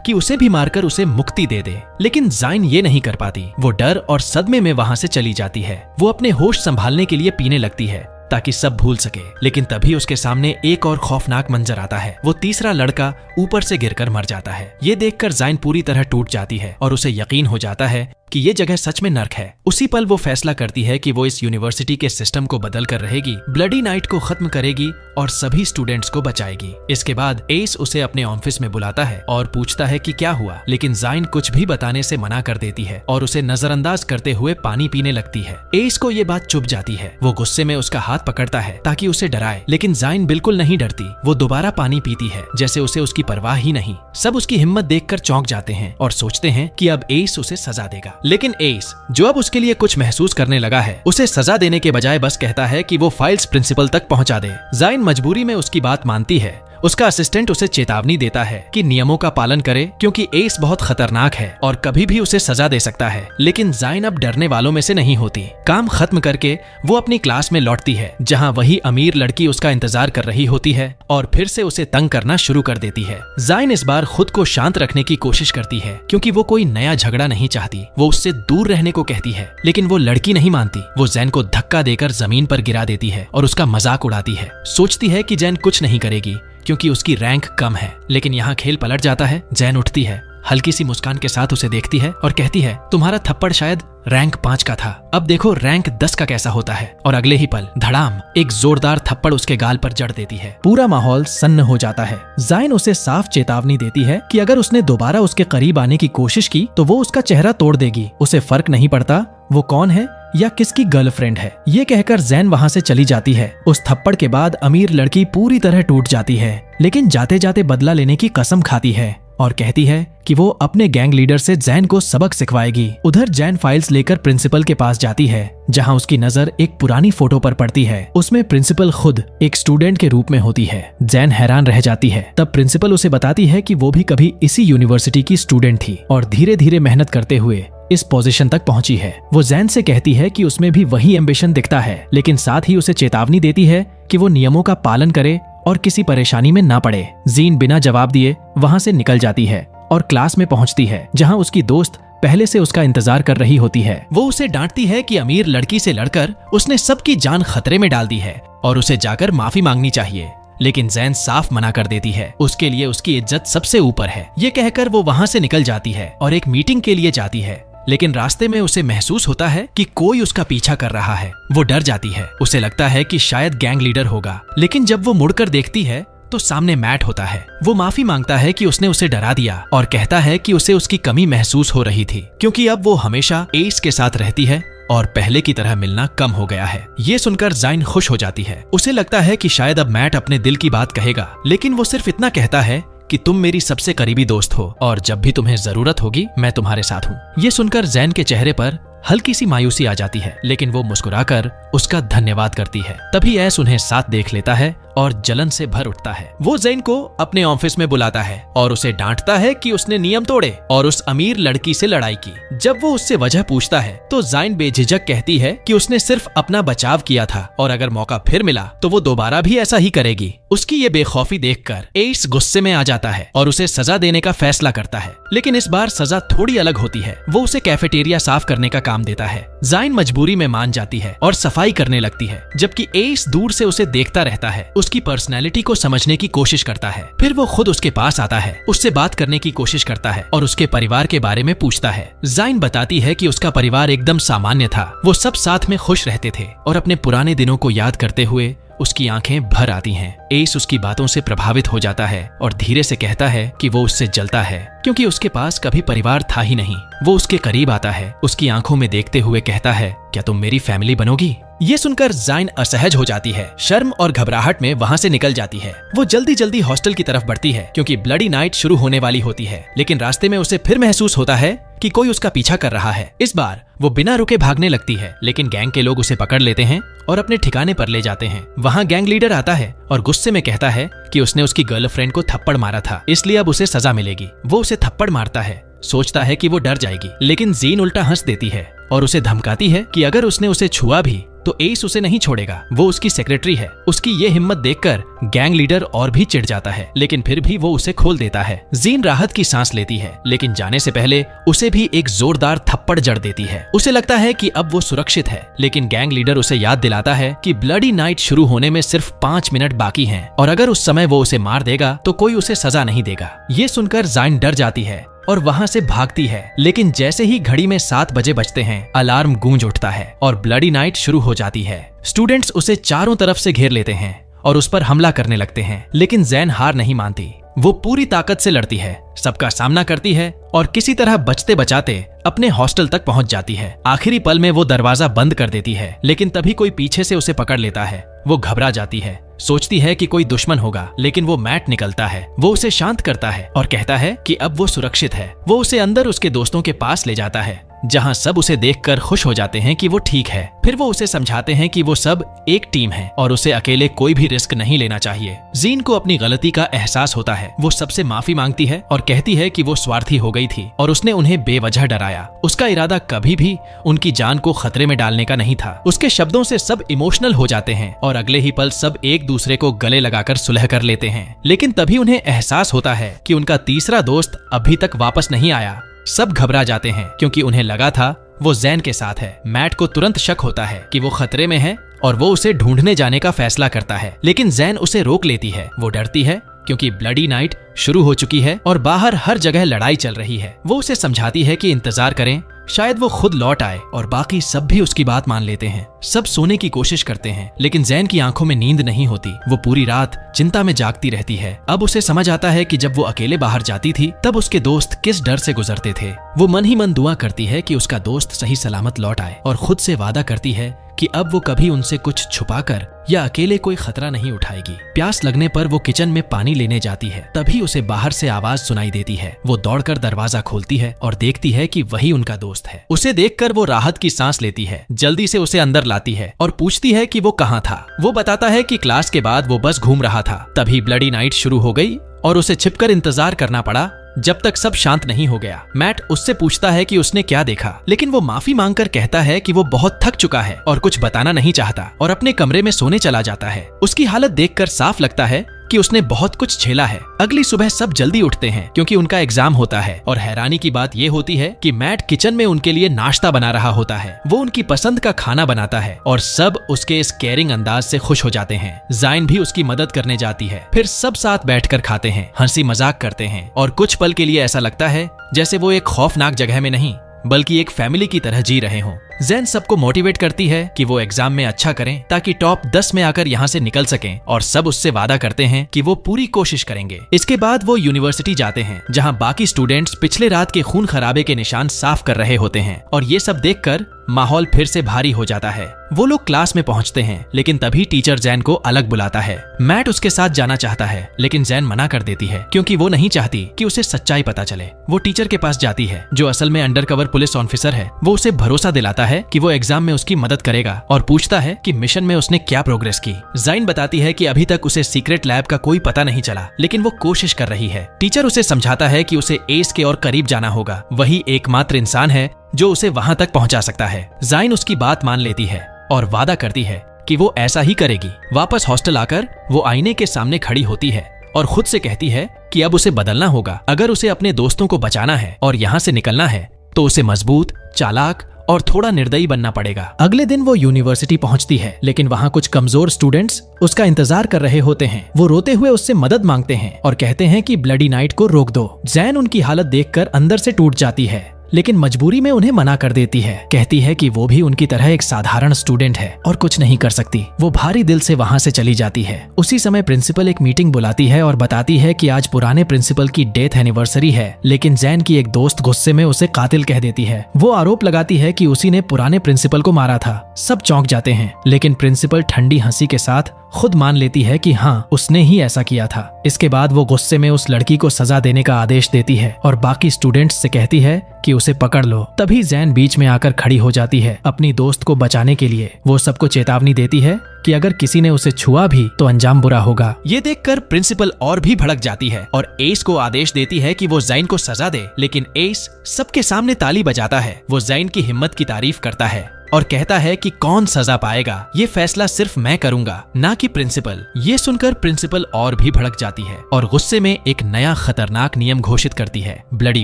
कि उसे भी मारकर उसे मुक्ति दे दे। लेकिन जाइन ये नहीं कर पाती। वो डर और सदमे में वहां से चली जाती है। वो अपने होश संभालने के लिए पीने लगती है ताकि सब भूल सके, लेकिन तभी उसके सामने एक और खौफनाक मंजर आता है। वो तीसरा लड़का ऊपर से गिरकर मर जाता है। ये देखकर जाइन पूरी तरह टूट जाती है और उसे यकीन हो जाता है कि ये जगह सच में नर्क है। उसी पल वो फैसला करती है कि वो इस यूनिवर्सिटी के सिस्टम को बदल कर रहेगी, ब्लडी नाइट को खत्म करेगी और सभी स्टूडेंट्स को बचाएगी। इसके बाद एस उसे अपने ऑफिस में बुलाता है और पूछता है कि क्या हुआ, लेकिन जाइन कुछ भी बताने से मना कर देती है और उसे नजरअंदाज करते हुए पानी पीने लगती है। एस को ये बात चुभ जाती है। वो गुस्से में उसका हाथ पकड़ता है ताकि उसे डराए, लेकिन जाइन बिल्कुल नहीं डरती। वो दोबारा पानी पीती है जैसे उसे उसकी परवाह ही नहीं। सब उसकी हिम्मत देखकर चौंक जाते हैं और सोचते हैं कि अब एस उसे सजा देगा। लेकिन एस, जो अब उसके लिए कुछ महसूस करने लगा है, उसे सजा देने के बजाय बस कहता है कि वो फाइल्स प्रिंसिपल तक पहुंचा दे। जाइन मजबूरी में उसकी बात मानती है। उसका असिस्टेंट उसे चेतावनी देता है कि नियमों का पालन करे क्योंकि एस बहुत खतरनाक है और कभी भी उसे सजा दे सकता है। लेकिन जाइन अब डरने वालों में से नहीं होती। काम खत्म करके वो अपनी क्लास में लौटती है, जहां वही अमीर लड़की उसका इंतजार कर रही होती है और फिर से उसे तंग करना शुरू कर देती है। जाइन इस बार खुद को शांत रखने की कोशिश करती है क्योंकि वो कोई नया झगड़ा नहीं चाहती। वो उससे दूर रहने को कहती है, लेकिन वो लड़की नहीं मानती। वो जैन को धक्का देकर जमीन पर गिरा देती है और उसका मजाक उड़ाती है। सोचती है कि जैन कुछ नहीं करेगी क्योंकि उसकी रैंक कम है, लेकिन यहाँ खेल पलट जाता है। जैन उठती है, हल्की सी मुस्कान के साथ उसे देखती है और कहती है, तुम्हारा थप्पड़ शायद रैंक 5 का था, अब देखो रैंक 10 का कैसा होता है। और अगले ही पल धड़ाम एक जोरदार थप्पड़ उसके गाल पर जड़ देती है। पूरा माहौल सन्न हो जाता है। जाइन उसे साफ चेतावनी देती है कि अगर उसने दोबारा उसके करीब आने की कोशिश की तो वो उसका चेहरा तोड़ देगी। उसे फर्क नहीं पड़ता वो कौन है या किसकी गर्लफ्रेंड है। ये कहकर जैन वहां से चली जाती है। उस थप्पड़ के बाद अमीर लड़की पूरी तरह टूट जाती है, लेकिन जाते जाते बदला लेने की कसम खाती है और कहती है कि वो अपने गैंग लीडर से जैन को सबक सिखवाएगी। उधर जैन फाइल्स लेकर प्रिंसिपल के पास जाती है, जहां उसकी नजर एक पुरानी फोटो पर पड़ती है। उसमें प्रिंसिपल खुद एक स्टूडेंट के रूप में होती है। जैन हैरान रह जाती है। तब प्रिंसिपल उसे बताती है कि वो भी कभी इसी यूनिवर्सिटी की स्टूडेंट थी और धीरे धीरे मेहनत करते हुए इस पोजीशन तक पहुंची है। वो जैन से कहती है कि उसमें भी वही एम्बिशन दिखता है, लेकिन साथ ही उसे चेतावनी देती है कि वो नियमों का पालन करे और किसी परेशानी में ना पड़े। जीन बिना जवाब दिए वहां से निकल जाती है और क्लास में पहुंचती है, जहां उसकी दोस्त पहले से उसका इंतजार कर रही होती है। वो उसे डांटती है कि अमीर लड़की से लड़कर उसने सबकी जान खतरे में डाल दी है और उसे जाकर माफी मांगनी चाहिए, लेकिन जैन साफ मना कर देती है। उसके लिए उसकी इज्जत सबसे ऊपर है। ये कहकर वो वहां से निकल जाती है और एक मीटिंग के लिए जाती है, लेकिन रास्ते में उसे महसूस होता है कि कोई उसका पीछा कर रहा है। वो डर जाती है। उसे लगता है कि शायद गैंग लीडर होगा, लेकिन जब वो मुड़कर देखती है तो सामने मैट होता है। वो माफी मांगता है कि उसने उसे डरा दिया और कहता है कि उसे उसकी कमी महसूस हो रही थी क्योंकि अब वो हमेशा एस के साथ रहती है और पहले की तरह मिलना कम हो गया है। ये सुनकर जाइन खुश हो जाती है। उसे लगता है कि शायद अब मैट अपने दिल की बात कहेगा, लेकिन वो सिर्फ इतना कहता है कि तुम मेरी सबसे करीबी दोस्त हो और जब भी तुम्हें जरूरत होगी मैं तुम्हारे साथ हूँ। ये सुनकर जैन के चेहरे पर हल्की सी मायूसी आ जाती है, लेकिन वो मुस्कुराकर उसका धन्यवाद करती है। तभी एस उन्हें साथ देख लेता है और जलन से भर उठता है। वो जैन को अपने ऑफिस में बुलाता है और उसे डांटता है कि उसने नियम तोड़े और उस अमीर लड़की से लड़ाई की। जब वो उससे वजह पूछता है तो जैन बेझिझक कहती है कि उसने सिर्फ अपना बचाव किया था और अगर मौका फिर मिला तो वो दोबारा भी ऐसा ही करेगी। उसकी ये बेखौफी देखकर एस गुस्से में आ जाता है और उसे सजा देने का फैसला करता है, लेकिन इस बार सजा थोड़ी अलग होती है। वो उसे कैफेटेरिया साफ करने का काम देता है। जैन मजबूरी में मान जाती है और सफाई करने लगती है, जबकि एस दूर से उसे देखता रहता है। उसकी पर्सनैलिटी को समझने की कोशिश करता है। फिर वो खुद उसके पास आता है, उससे बात करने की कोशिश करता है और उसके परिवार के बारे में पूछता है। जाइन बताती है कि उसका परिवार एकदम सामान्य था, वो सब साथ में खुश रहते थे और अपने पुराने दिनों को याद करते हुए उसकी आंखें भर आती हैं। एस उसकी बातों से प्रभावित हो जाता है और धीरे से कहता है कि वो उससे जलता है क्योंकि उसके पास कभी परिवार था ही नहीं। वो उसके करीब आता है, उसकी आंखों में देखते हुए कहता है, क्या तुम मेरी फैमिली बनोगी? ये सुनकर जाइन असहज हो जाती है, शर्म और घबराहट में वहाँ से निकल जाती है। वो जल्दी जल्दी हॉस्टल की तरफ बढ़ती है क्योंकि ब्लडी नाइट शुरू होने वाली होती है, लेकिन रास्ते में उसे फिर महसूस होता है कि कोई उसका पीछा कर रहा है। इस बार वो बिना रुके भागने लगती है, लेकिन गैंग के लोग उसे पकड़ लेते हैं और अपने ठिकाने पर ले जाते हैं। वहाँ गैंग लीडर आता है और गुस्से में कहता है कि उसने उसकी गर्लफ्रेंड को थप्पड़ मारा था, इसलिए अब उसे सजा मिलेगी। वो उसे थप्पड़ मारता है, सोचता है कि वो डर जाएगी, लेकिन जीन उल्टा हंस देती है और उसे धमकाती है कि अगर उसने उसे छुआ भी तो एस उसे नहीं छोड़ेगा, वो उसकी सेक्रेटरी है। उसकी ये हिम्मत देखकर गैंग लीडर और भी चिढ़ जाता है, लेकिन फिर भी वो उसे खोल देता है। जीन राहत की सांस लेती है, लेकिन जाने से पहले उसे भी एक जोरदार थप्पड़ जड़ देती है। उसे लगता है कि अब वो सुरक्षित है, लेकिन गैंग लीडर उसे याद दिलाता है कि ब्लडी नाइट शुरू होने में सिर्फ 5 मिनट बाकी हैं और अगर उस समय वो उसे मार देगा तो कोई उसे सजा नहीं देगा। ये सुनकर जाइन डर जाती है और वहाँ से भागती है, लेकिन जैसे ही घड़ी में 7 बजे बजते हैं, अलार्म गूंज उठता है और ब्लडी नाइट शुरू हो जाती है। स्टूडेंट्स उसे चारों तरफ से घेर लेते हैं और उस पर हमला करने लगते हैं, लेकिन जैन हार नहीं मानती। वो पूरी ताकत से लड़ती है, सबका सामना करती है और किसी तरह बचते बचाते अपने हॉस्टल तक पहुंच जाती है। आखिरी पल में वो दरवाजा बंद कर देती है, लेकिन तभी कोई पीछे से उसे पकड़ लेता है। वो घबरा जाती है, सोचती है कि कोई दुश्मन होगा, लेकिन वो मैट निकलता है। वो उसे शांत करता है और कहता है कि अब वो सुरक्षित है। वो उसे अंदर उसके दोस्तों के पास ले जाता है, जहां सब उसे देखकर खुश हो जाते हैं कि वो ठीक है। फिर वो उसे समझाते हैं कि वो सब एक टीम है और उसे अकेले कोई भी रिस्क नहीं लेना चाहिए। जीन को अपनी गलती का एहसास होता है, वो सबसे माफी मांगती है और कहती है कि वो स्वार्थी हो गई थी और उसने उन्हें बेवजह डराया। उसका इरादा कभी भी उनकी जान को खतरे में डालने का नहीं था। उसके शब्दों से सब इमोशनल हो जाते हैं और अगले ही पल सब एक दूसरे को गले लगाकर सुलह कर लेते हैं। लेकिन तभी उन्हें एहसास होता है कि उनका तीसरा दोस्त अभी तक वापस नहीं आया। सब घबरा जाते हैं क्योंकि उन्हें लगा था वो जैन के साथ है। मैट को तुरंत शक होता है कि वो खतरे में है और वो उसे ढूंढने जाने का फैसला करता है, लेकिन जैन उसे रोक लेती है। वो डरती है क्योंकि ब्लडी नाइट शुरू हो चुकी है और बाहर हर जगह लड़ाई चल रही है। वो उसे समझाती है कि इंतजार करें, शायद वो खुद लौट आए और बाकी सब भी उसकी बात मान लेते हैं। सब सोने की कोशिश करते हैं, लेकिन जैन की आंखों में नींद नहीं होती। वो पूरी रात चिंता में जागती रहती है। अब उसे समझ आता है कि जब वो अकेले बाहर जाती थी तब उसके दोस्त किस डर से गुजरते थे। वो मन ही मन दुआ करती है कि उसका दोस्त सही सलामत लौट आए और खुद से वादा करती है कि अब वो कभी उनसे कुछ छुपाकर या अकेले कोई खतरा नहीं उठाएगी। प्यास लगने पर वो किचन में पानी लेने जाती है, तभी उसे बाहर से आवाज सुनाई देती है। वो दौड़कर दरवाजा खोलती है और देखती है कि वही उनका दोस्त है। उसे देखकर वो राहत की सांस लेती है, जल्दी से उसे अंदर लाती है और पूछती है कि वो कहाँ था। वो बताता है कि क्लास के बाद वो बस घूम रहा था। तभी ब्लडी नाइट शुरू हो गई और उसे छिपकर इंतजार करना पड़ा जब तक सब शांत नहीं हो गया। मैट उससे पूछता है कि उसने क्या देखा, लेकिन वो माफी मांगकर कहता है कि वो बहुत थक चुका है और कुछ बताना नहीं चाहता और अपने कमरे में सोने चला जाता है। उसकी हालत देखकर साफ लगता है कि उसने बहुत कुछ झेला है। अगली सुबह सब जल्दी उठते हैं क्योंकि उनका एग्जाम होता है और हैरानी की बात ये होती है कि मैट किचन में उनके लिए नाश्ता बना रहा होता है। वो उनकी पसंद का खाना बनाता है और सब उसके इस केयरिंग अंदाज से खुश हो जाते हैं। जाइन भी उसकी मदद करने जाती है। फिर सब साथ बैठकर खाते हैं, हंसी मजाक करते हैं और कुछ पल के लिए ऐसा लगता है जैसे वो एक खौफनाक जगह में नहीं बल्कि एक फैमिली की तरह जी रहे हों। जैन सबको मोटिवेट करती है कि वो एग्जाम में अच्छा करें ताकि टॉप 10 में आकर यहाँ से निकल सकें और सब उससे वादा करते हैं कि वो पूरी कोशिश करेंगे। इसके बाद वो यूनिवर्सिटी जाते हैं जहाँ बाकी स्टूडेंट्स पिछले रात के खून खराबे के निशान साफ कर रहे होते हैं और ये सब देखकर माहौल फिर से भारी हो जाता है। वो लोग क्लास में पहुंचते हैं, लेकिन तभी टीचर जैन को अलग बुलाता है। मैट उसके साथ जाना चाहता है, लेकिन जैन मना कर देती है क्योंकि वो नहीं चाहती कि उसे सच्चाई पता चले। वो टीचर के पास जाती है जो असल में अंडरकवर पुलिस ऑफिसर है। वो उसे भरोसा दिलाता है कि वो एग्जाम में उसकी मदद करेगा और पूछता है कि मिशन में उसने क्या प्रोग्रेस की। जाइन बताती है कि अभी तक उसे सीक्रेट लैब का कोई पता नहीं चला, लेकिन वो कोशिश कर रही है। टीचर उसे समझाता है कि उसे एस के और करीब जाना होगा, वही एकमात्र इंसान है जो उसे वहां तक पहुंचा सकता है। जाइन उसकी बात मान लेती है और वादा करती है कि वो ऐसा ही करेगी। वापस हॉस्टल आकर वो आईने के सामने खड़ी होती है और खुद से कहती है कि अब उसे बदलना होगा। अगर उसे अपने दोस्तों को बचाना है और यहाँ से निकलना है तो उसे मजबूत, चालाक और थोड़ा निर्दयी बनना पड़ेगा। अगले दिन वो यूनिवर्सिटी पहुंचती है, लेकिन वहाँ कुछ कमजोर स्टूडेंट्स उसका इंतजार कर रहे होते हैं। वो रोते हुए उससे मदद मांगते हैं और कहते हैं कि ब्लडी नाइट को रोक दो। जैन उनकी हालत देखकर अंदर से टूट जाती है, लेकिन मजबूरी में उन्हें मना कर देती है। कहती है कि वो भी उनकी तरह एक साधारण स्टूडेंट है और कुछ नहीं कर सकती। वो भारी दिल से वहाँ से चली जाती है। उसी समय प्रिंसिपल एक मीटिंग बुलाती है और बताती है कि आज पुराने प्रिंसिपल की डेथ एनिवर्सरी है, लेकिन जैन की एक दोस्त गुस्से में उसे कातिल कह देती है। वो आरोप लगाती है कि उसी ने पुराने प्रिंसिपल को मारा था। सब चौंक जाते हैं, लेकिन प्रिंसिपल ठंडी हंसी के साथ खुद मान लेती है कि हाँ, उसने ही ऐसा किया था। इसके बाद वो गुस्से में उस लड़की को सजा देने का आदेश देती है और बाकी स्टूडेंट्स से कहती है कि उसे पकड़ लो। तभी जैन बीच में आकर खड़ी हो जाती है अपनी दोस्त को बचाने के लिए। वो सबको चेतावनी देती है कि अगर किसी ने उसे छुआ भी तो अंजाम बुरा होगा। ये देखकर प्रिंसिपल और भी भड़क जाती है और एस को आदेश देती है कि वो जैन को सजा दे, लेकिन एस सबके सामने ताली बजाता है। वो जैन की हिम्मत की तारीफ करता है और कहता है कि कौन सजा पाएगा, ये फैसला सिर्फ मैं करूंगा, ना कि प्रिंसिपल। ये सुनकर प्रिंसिपल और भी भड़क जाती है और गुस्से में एक नया खतरनाक नियम घोषित करती है, ब्लडी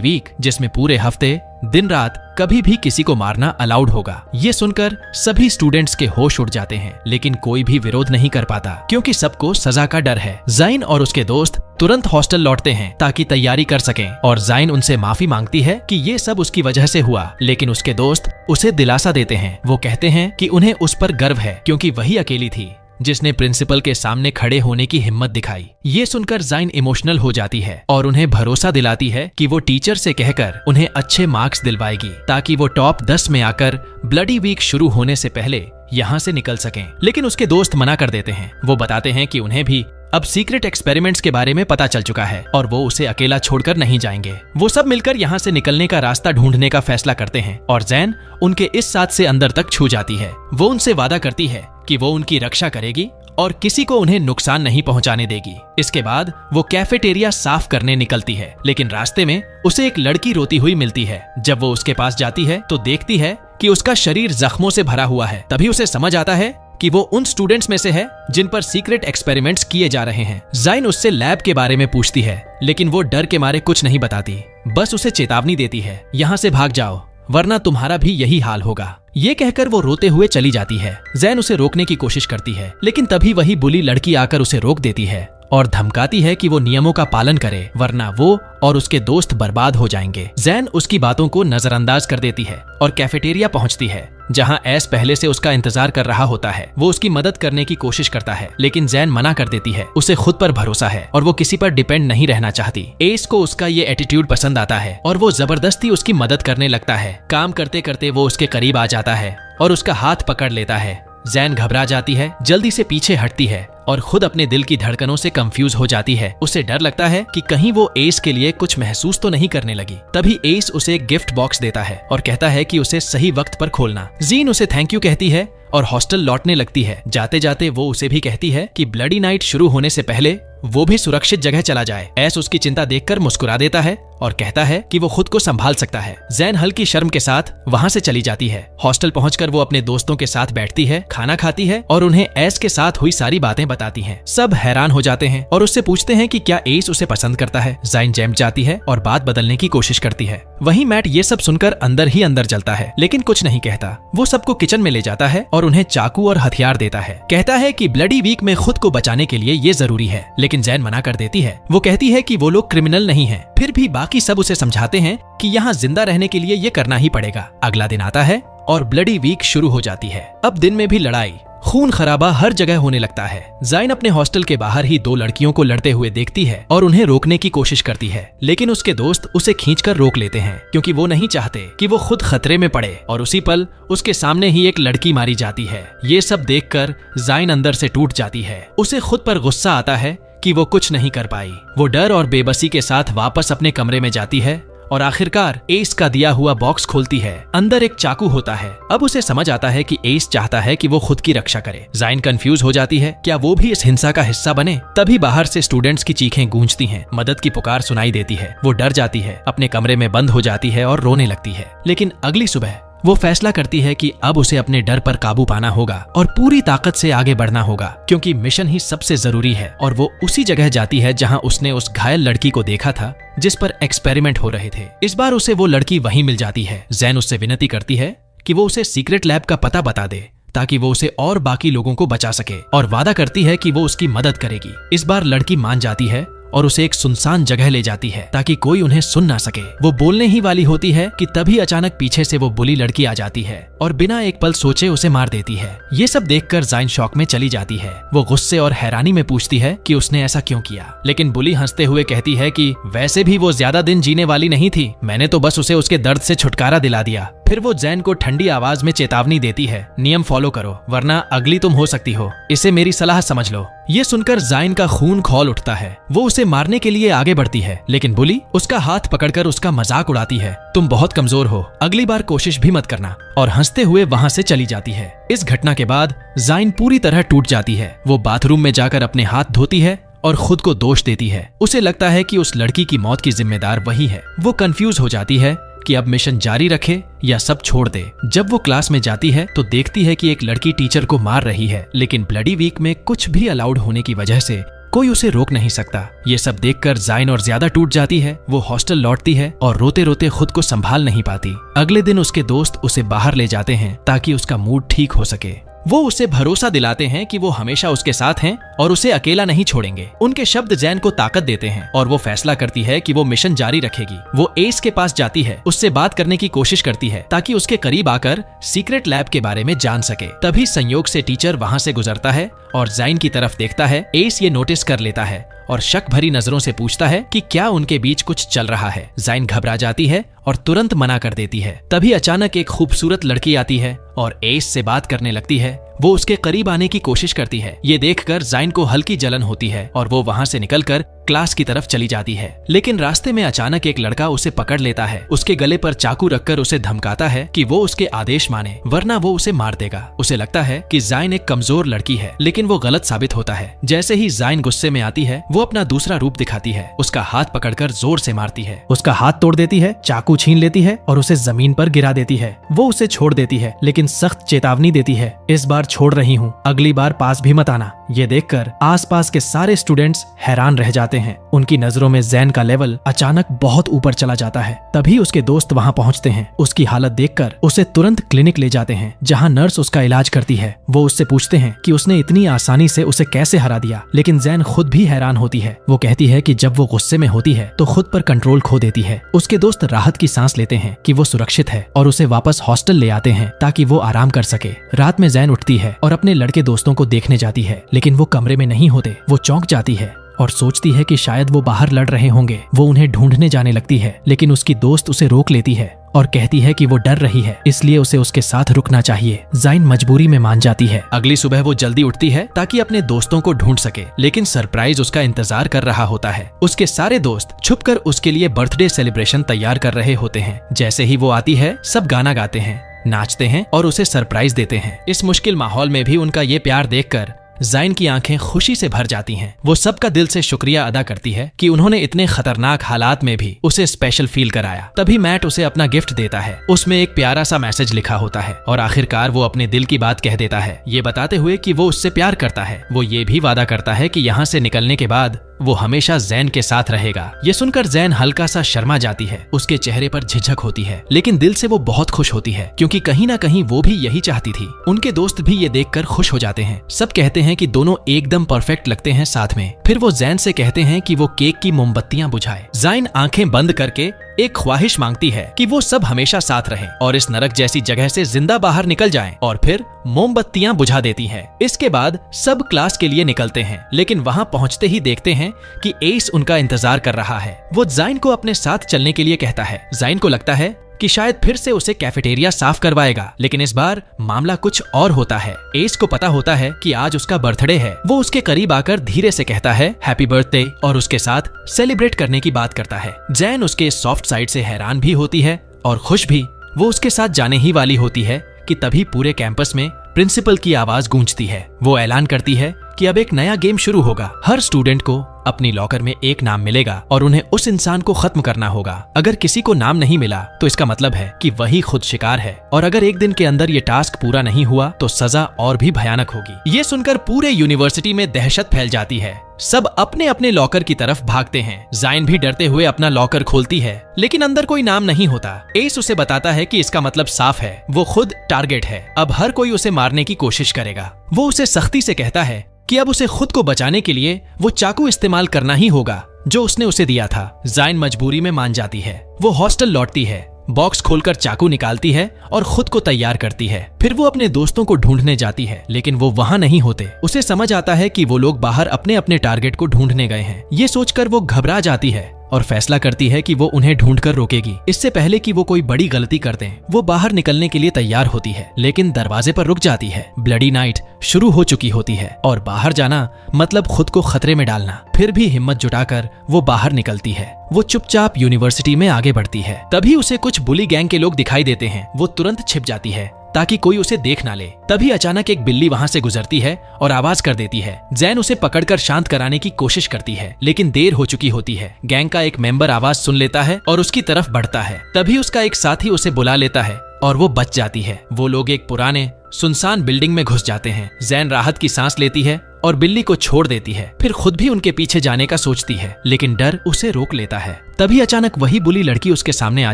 वीक, जिसमें पूरे हफ्ते दिन रात कभी भी किसी को मारना अलाउड होगा। ये सुनकर सभी स्टूडेंट्स के होश उड़ जाते हैं, लेकिन कोई भी विरोध नहीं कर पाता क्योंकि सबको सजा का डर है। जाइन और उसके दोस्त तुरंत हॉस्टल लौटते हैं ताकि तैयारी कर सकें और जाइन उनसे माफी मांगती है कि ये सब उसकी वजह से हुआ, लेकिन उसके दोस्त उसे दिलासा देते हैं। वो कहते हैं कि उन्हें उस पर गर्व है क्योंकि वही अकेली थी जिसने प्रिंसिपल के सामने खड़े होने की हिम्मत दिखाई। ये सुनकर जाइन इमोशनल हो जाती है और उन्हें भरोसा दिलाती है कि वो टीचर से कहकर उन्हें अच्छे मार्क्स दिलवाएगी ताकि वो टॉप 10 में आकर ब्लडी वीक शुरू होने से पहले यहाँ से निकल सकें। लेकिन उसके दोस्त मना कर देते हैं। वो बताते हैं कि उन्हें भी अब सीक्रेट एक्सपेरिमेंट्स के बारे में पता चल चुका है और वो उसे अकेला छोड़कर नहीं जाएंगे। वो सब मिलकर यहाँ से निकलने का रास्ता ढूंढने का फैसला करते हैं और जैन उनके इस साथ से अंदर तक छू जाती है। वो उनसे वादा करती है कि वो उनकी रक्षा करेगी और किसी को उन्हें नुकसान नहीं पहुंचाने देगी। इसके बाद वो कैफेटेरिया साफ करने निकलती है, लेकिन रास्ते में उसे एक लड़की रोती हुई मिलती है। जब वो उसके पास जाती है तो देखती है कि उसका शरीर जख्मों से भरा हुआ है। तभी उसे समझ आता है कि वो उन स्टूडेंट्स में से है जिन पर सीक्रेट एक्सपेरिमेंट्स किए जा रहे हैं। जाइन उससे लैब के बारे में पूछती है, लेकिन वो डर के मारे कुछ नहीं बताती, बस उसे चेतावनी देती है, यहाँ से भाग जाओ वरना तुम्हारा भी यही हाल होगा। ये कहकर वो रोते हुए चली जाती है। जैन उसे रोकने की कोशिश करती है, लेकिन तभी वही बुली लड़की आकर उसे रोक देती है और धमकाती है कि वो नियमों का पालन करे वरना वो और उसके दोस्त बर्बाद हो जाएंगे। जैन उसकी बातों को नजरअंदाज कर देती है और कैफेटेरिया पहुंचती है जहां एस पहले से उसका इंतजार कर रहा होता है। वो उसकी मदद करने की कोशिश करता है, लेकिन जैन मना कर देती है। उसे खुद पर भरोसा है और वो किसी पर डिपेंड नहीं रहना चाहती। एस को उसका ये एटीट्यूड पसंद आता है और वो जबरदस्ती उसकी मदद करने लगता है। काम करते करते वो उसके करीब आ जाता है और उसका हाथ पकड़ लेता है। जैन घबरा जाती है, जल्दी से पीछे हटती है और खुद अपने दिल की धड़कनों से कंफ्यूज हो जाती है। उसे डर लगता है कि कहीं वो एस के लिए कुछ महसूस तो नहीं करने लगी। तभी एस उसे एक गिफ्ट बॉक्स देता है और कहता है कि उसे सही वक्त पर खोलना। जीन उसे थैंक यू कहती है और हॉस्टल लौटने लगती है। जाते जाते वो उसे भी कहती है कि ब्लडी नाइट शुरू होने से पहले वो भी सुरक्षित जगह चला जाए। एस उसकी चिंता देखकर मुस्कुरा देता है और कहता है कि वो खुद को संभाल सकता है। जैन हल्की शर्म के साथ वहाँ से चली जाती है। हॉस्टल पहुंचकर वो अपने दोस्तों के साथ बैठती है, खाना खाती है और उन्हें एस के साथ हुई सारी बातें बताती हैं। सब हैरान हो जाते हैं और उससे पूछते हैं कि क्या एस उसे पसंद करता है। जैन जैम जाती है और बात बदलने की कोशिश करती है। वहीं मैट ये सब सुनकर अंदर ही अंदर जलता है, लेकिन कुछ नहीं कहता। वो सबको किचन में ले जाता है और उन्हें चाकू और हथियार देता है। कहता है कि ब्लडी वीक में खुद को बचाने के लिए ये जरूरी है, लेकिन जैन मना कर देती है। वो कहती है कि वो लोग क्रिमिनल नहीं हैं। फिर भी बाकी सब उसे समझाते हैं कि यहाँ जिंदा रहने के लिए ये करना ही पड़ेगा। अगला दिन आता है और ब्लडी वीक शुरू हो जाती है। अब दिन में भी लड़ाई, खून खराबा हर जगह होने लगता है। जाइन अपने हॉस्टल के बाहर ही दो लड़कियों को लड़ते हुए देखती है और उन्हें रोकने की कोशिश करती है, लेकिन उसके दोस्त उसे खींचकर रोक लेते हैं क्योंकि वो नहीं चाहते कि वो खुद खतरे में पड़े। और उसी पल उसके सामने ही एक लड़की मारी जाती है। ये सब देखकर जाइन अंदर से टूट जाती है। उसे खुद पर गुस्सा आता है कि वो कुछ नहीं कर पाई। वो डर और बेबसी के साथ वापस अपने कमरे में जाती है और आखिरकार एस का दिया हुआ बॉक्स खोलती है। अंदर एक चाकू होता है। अब उसे समझ आता है कि एस चाहता है कि वो खुद की रक्षा करे। जाइन कंफ्यूज हो जाती है, क्या वो भी इस हिंसा का हिस्सा बने। तभी बाहर से स्टूडेंट्स की चीखें गूंजती हैं, मदद की पुकार सुनाई देती है। वो डर जाती है, अपने कमरे में बंद हो जाती है और रोने लगती है। लेकिन अगली सुबह वो फैसला करती है कि अब उसे अपने डर पर काबू पाना होगा और पूरी ताकत से आगे बढ़ना होगा, क्योंकि मिशन ही सबसे जरूरी है। और वो उसी जगह जाती है जहां उसने उस घायल लड़की को देखा था जिस पर एक्सपेरिमेंट हो रहे थे। इस बार उसे वो लड़की वहीं मिल जाती है। जैन उससे विनती करती है कि वो उसे सीक्रेट लैब का पता बता दे ताकि वो उसे और बाकी लोगों को बचा सके, और वादा करती है कि वो उसकी मदद करेगी। इस बार लड़की मान जाती है और उसे एक सुनसान जगह ले जाती है ताकि कोई उन्हें सुन ना सके। वो बोलने ही वाली होती है कि तभी अचानक पीछे से वो बुली लड़की आ जाती है और बिना एक पल सोचे उसे मार देती है। ये सब देखकर ज़ाइन शॉक में चली जाती है। वो गुस्से और हैरानी में पूछती है कि उसने ऐसा क्यों किया, लेकिन बुली हंसते हुए कहती है कि वैसे भी वो ज्यादा दिन जीने वाली नहीं थी, मैंने तो बस उसे उसके दर्द से छुटकारा दिला दिया। फिर वो ज़ैन को ठंडी आवाज में चेतावनी देती है, नियम फॉलो करो वरना अगली तुम हो सकती हो, इसे मेरी सलाह समझ लो। ये सुनकर ज़ाइन का खून खौल उठता है। वो उसे मारने के लिए आगे बढ़ती है, लेकिन बुली उसका हाथ पकड़कर उसका मजाक उड़ाती है, तुम बहुत कमजोर हो, अगली बार कोशिश भी मत करना, और हंसते हुए वहां से चली जाती है। इस घटना के बाद ज़ाइन पूरी तरह टूट जाती है। वो बाथरूम में जाकर अपने हाथ धोती है और खुद को दोष देती है। उसे लगता है कि उस लड़की की मौत की जिम्मेदार वही है। वो कंफ्यूज हो जाती है कि अब मिशन जारी रखे या सब छोड़ दे। जब वो क्लास में जाती है तो देखती है कि एक लड़की टीचर को मार रही है, लेकिन ब्लडी वीक में कुछ भी अलाउड होने की वजह से कोई उसे रोक नहीं सकता। ये सब देखकर ज़ाइन और ज्यादा टूट जाती है। वो हॉस्टल लौटती है और रोते रोते खुद को संभाल नहीं पाती। अगले दिन उसके दोस्त उसे बाहर ले जाते हैं ताकि उसका मूड ठीक हो सके। वो उसे भरोसा दिलाते हैं कि वो हमेशा उसके साथ हैं और उसे अकेला नहीं छोड़ेंगे। उनके शब्द ज़ैन को ताकत देते हैं और वो फैसला करती है कि वो मिशन जारी रखेगी। वो एस के पास जाती है, उससे बात करने की कोशिश करती है ताकि उसके करीब आकर सीक्रेट लैब के बारे में जान सके। तभी संयोग से टीचर वहां से गुजरता है और ज़ैन की तरफ देखता है। एस ये नोटिस कर लेता है और शक भरी नजरों से पूछता है कि क्या उनके बीच कुछ चल रहा है। ज़ाइन घबरा जाती है और तुरंत मना कर देती है। तभी अचानक एक खूबसूरत लड़की आती है और एस से बात करने लगती है। वो उसके करीब आने की कोशिश करती है। ये देखकर ज़ाइन को हल्की जलन होती है और वो वहां से निकलकर क्लास की तरफ चली जाती है, लेकिन रास्ते में अचानक एक लड़का उसे पकड़ लेता है। उसके गले पर चाकू रखकर उसे धमकाता है कि वो उसके आदेश माने वरना वो उसे मार देगा। उसे लगता है कि ज़ाइन एक कमजोर लड़की है, लेकिन वो गलत साबित होता है। जैसे ही ज़ाइन गुस्से में आती है, वो अपना दूसरा रूप दिखाती है। उसका हाथ पकड़कर जोर से मारती है, उसका हाथ तोड़ देती है, चाकू छीन लेती है और उसे जमीन पर गिरा देती है। वो उसे छोड़ देती है, लेकिन सख्त चेतावनी देती है, इस बार छोड़ रही हूँ, अगली बार पास भी मत आना। ये देखकर आसपास के सारे स्टूडेंट्स हैरान रह जाते हैं। उनकी नजरों में ज़ैन का लेवल अचानक बहुत ऊपर चला जाता है। तभी उसके दोस्त वहां पहुंचते हैं। उसकी हालत देखकर उसे तुरंत क्लिनिक ले जाते हैं, जहां नर्स उसका इलाज करती है। वो उससे पूछते हैं कि उसने इतनी आसानी से उसे कैसे हरा दिया, लेकिन ज़ैन खुद भी हैरान होती है। वो कहती है कि जब वो गुस्से में होती है तो खुद पर कंट्रोल खो देती है। उसके दोस्त राहत की सांस लेते हैं कि वो सुरक्षित है और उसे वापस हॉस्टल ले आते हैं ताकि वो आराम कर सके। रात में ज़ैन उठती है और अपने लड़के दोस्तों को देखने जाती है, लेकिन वो कमरे में नहीं होते। वो चौंक जाती है और सोचती है कि शायद वो बाहर लड़ रहे होंगे। वो उन्हें ढूंढने जाने लगती है, लेकिन उसकी दोस्त उसे रोक लेती है और कहती है कि वो डर रही है, इसलिए उसे उसके साथ रुकना चाहिए। ज़ाइन मजबूरी में मान जाती है। अगली सुबह वो जल्दी उठती है ताकि अपने दोस्तों को ढूंढ सके, लेकिन सरप्राइज उसका इंतजार कर रहा होता है। उसके सारे दोस्त छुपकर उसके लिए बर्थडे सेलिब्रेशन तैयार कर रहे होते हैं। जैसे ही वो आती है, सब गाना गाते हैं, नाचते हैं और उसे सरप्राइज देते हैं। इस मुश्किल माहौल में भी उनका ये प्यार देखकर ज़ाइन की आंखें खुशी से भर जाती हैं। वो सबका दिल से शुक्रिया अदा करती है कि उन्होंने इतने खतरनाक हालात में भी उसे स्पेशल फील कराया। तभी मैट उसे अपना गिफ्ट देता है। उसमें एक प्यारा सा मैसेज लिखा होता है और आखिरकार वो अपने दिल की बात कह देता है, ये बताते हुए कि वो उससे प्यार करता है। वो ये भी वादा करता है कि यहाँ से निकलने के बाद वो हमेशा ज़ैन के साथ रहेगा। ये सुनकर ज़ैन हल्का सा शर्मा जाती है। उसके चेहरे पर झिझक होती है, लेकिन दिल से वो बहुत खुश होती है, क्योंकि कहीं ना कहीं वो भी यही चाहती थी। उनके दोस्त भी ये देखकर खुश हो जाते हैं। सब कहते हैं कि दोनों एकदम परफेक्ट लगते हैं साथ में। फिर वो ज़ैन से कहते हैं कि वो केक की मोमबत्तियां बुझाए। ज़ाइन आंखें बंद करके एक ख्वाहिश मांगती है कि वो सब हमेशा साथ रहें और इस नरक जैसी जगह से जिंदा बाहर निकल जाएं, और फिर मोमबत्तियां बुझा देती हैं। इसके बाद सब क्लास के लिए निकलते हैं, लेकिन वहां पहुंचते ही देखते हैं कि एस उनका इंतजार कर रहा है। वो ज़ाइन को अपने साथ चलने के लिए कहता है। ज़ाइन को लगता है कि शायद फिर से उसे कैफेटेरिया साफ करवाएगा, लेकिन इस बार मामला कुछ और होता है। एस को पता होता है कि आज उसका बर्थडे है। वो उसके करीब आकर धीरे से कहता है हैप्पी बर्थडे और उसके साथ सेलिब्रेट करने की बात करता है। ज़ैन उसके सॉफ्ट साइड से हैरान भी होती है और खुश भी। वो उसके साथ जाने ही वाली होती है कि तभी पूरे कैंपस में प्रिंसिपल की आवाज गूंजती है। वो ऐलान करती है कि अब एक नया गेम शुरू होगा। हर स्टूडेंट को अपनी लॉकर में एक नाम मिलेगा और उन्हें उस इंसान को खत्म करना होगा। अगर किसी को नाम नहीं मिला तो इसका मतलब है कि वही खुद शिकार है, और अगर एक दिन के अंदर ये टास्क पूरा नहीं हुआ तो सजा और भी भयानक होगी। ये सुनकर पूरे यूनिवर्सिटी में दहशत फैल जाती है। सब अपने अपने लॉकर की तरफ भागते हैं। जाइन भी डरते हुए अपना लॉकर खोलती है, लेकिन अंदर कोई नाम नहीं होता। एस उसे बताता है कि इसका मतलब साफ है, वो खुद टारगेट है। अब हर कोई उसे मारने की कोशिश करेगा। वो उसे सख्ती से कहता है कि अब उसे खुद को बचाने के लिए वो चाकू इस्तेमाल करना ही होगा जो उसने उसे दिया था। जाइन मजबूरी में मान जाती है। वो हॉस्टल लौटती है, बॉक्स खोलकर चाकू निकालती है और खुद को तैयार करती है। फिर वो अपने दोस्तों को ढूंढने जाती है, लेकिन वो वहां नहीं होते। उसे समझ आता है कि वो लोग बाहर अपने अपने टारगेट को ढूंढने गए हैं। ये सोचकर वो घबरा जाती है और फैसला करती है कि वो उन्हें ढूंढकर रोकेगी, इससे पहले कि वो कोई बड़ी गलती कर दें। वो बाहर निकलने के लिए तैयार होती है, लेकिन दरवाजे पर रुक जाती है। ब्लडी नाइट शुरू हो चुकी होती है और बाहर जाना मतलब खुद को खतरे में डालना। फिर भी हिम्मत जुटाकर वो बाहर निकलती है। वो चुपचाप यूनिवर्सिटी में आगे बढ़ती है। तभी उसे कुछ बुली गैंग के लोग दिखाई देते हैं। वो तुरंत छिप जाती है ताकि कोई उसे देख ना ले। तभी अचानक एक बिल्ली वहां से गुजरती है और आवाज कर देती है। जैन उसे पकड़कर शांत कराने की कोशिश करती है, लेकिन देर हो चुकी होती है। गैंग का एक मेंबर आवाज सुन लेता है और उसकी तरफ बढ़ता है। तभी उसका एक साथी उसे बुला लेता है और वो बच जाती है। वो लोग एक पुराने सुनसान बिल्डिंग में घुस जाते हैं। जैन राहत की सांस लेती है और बिल्ली को छोड़ देती है। फिर खुद भी उनके पीछे जाने का सोचती है, लेकिन डर उसे रोक लेता है। तभी अचानक वही बुली लड़की उसके सामने आ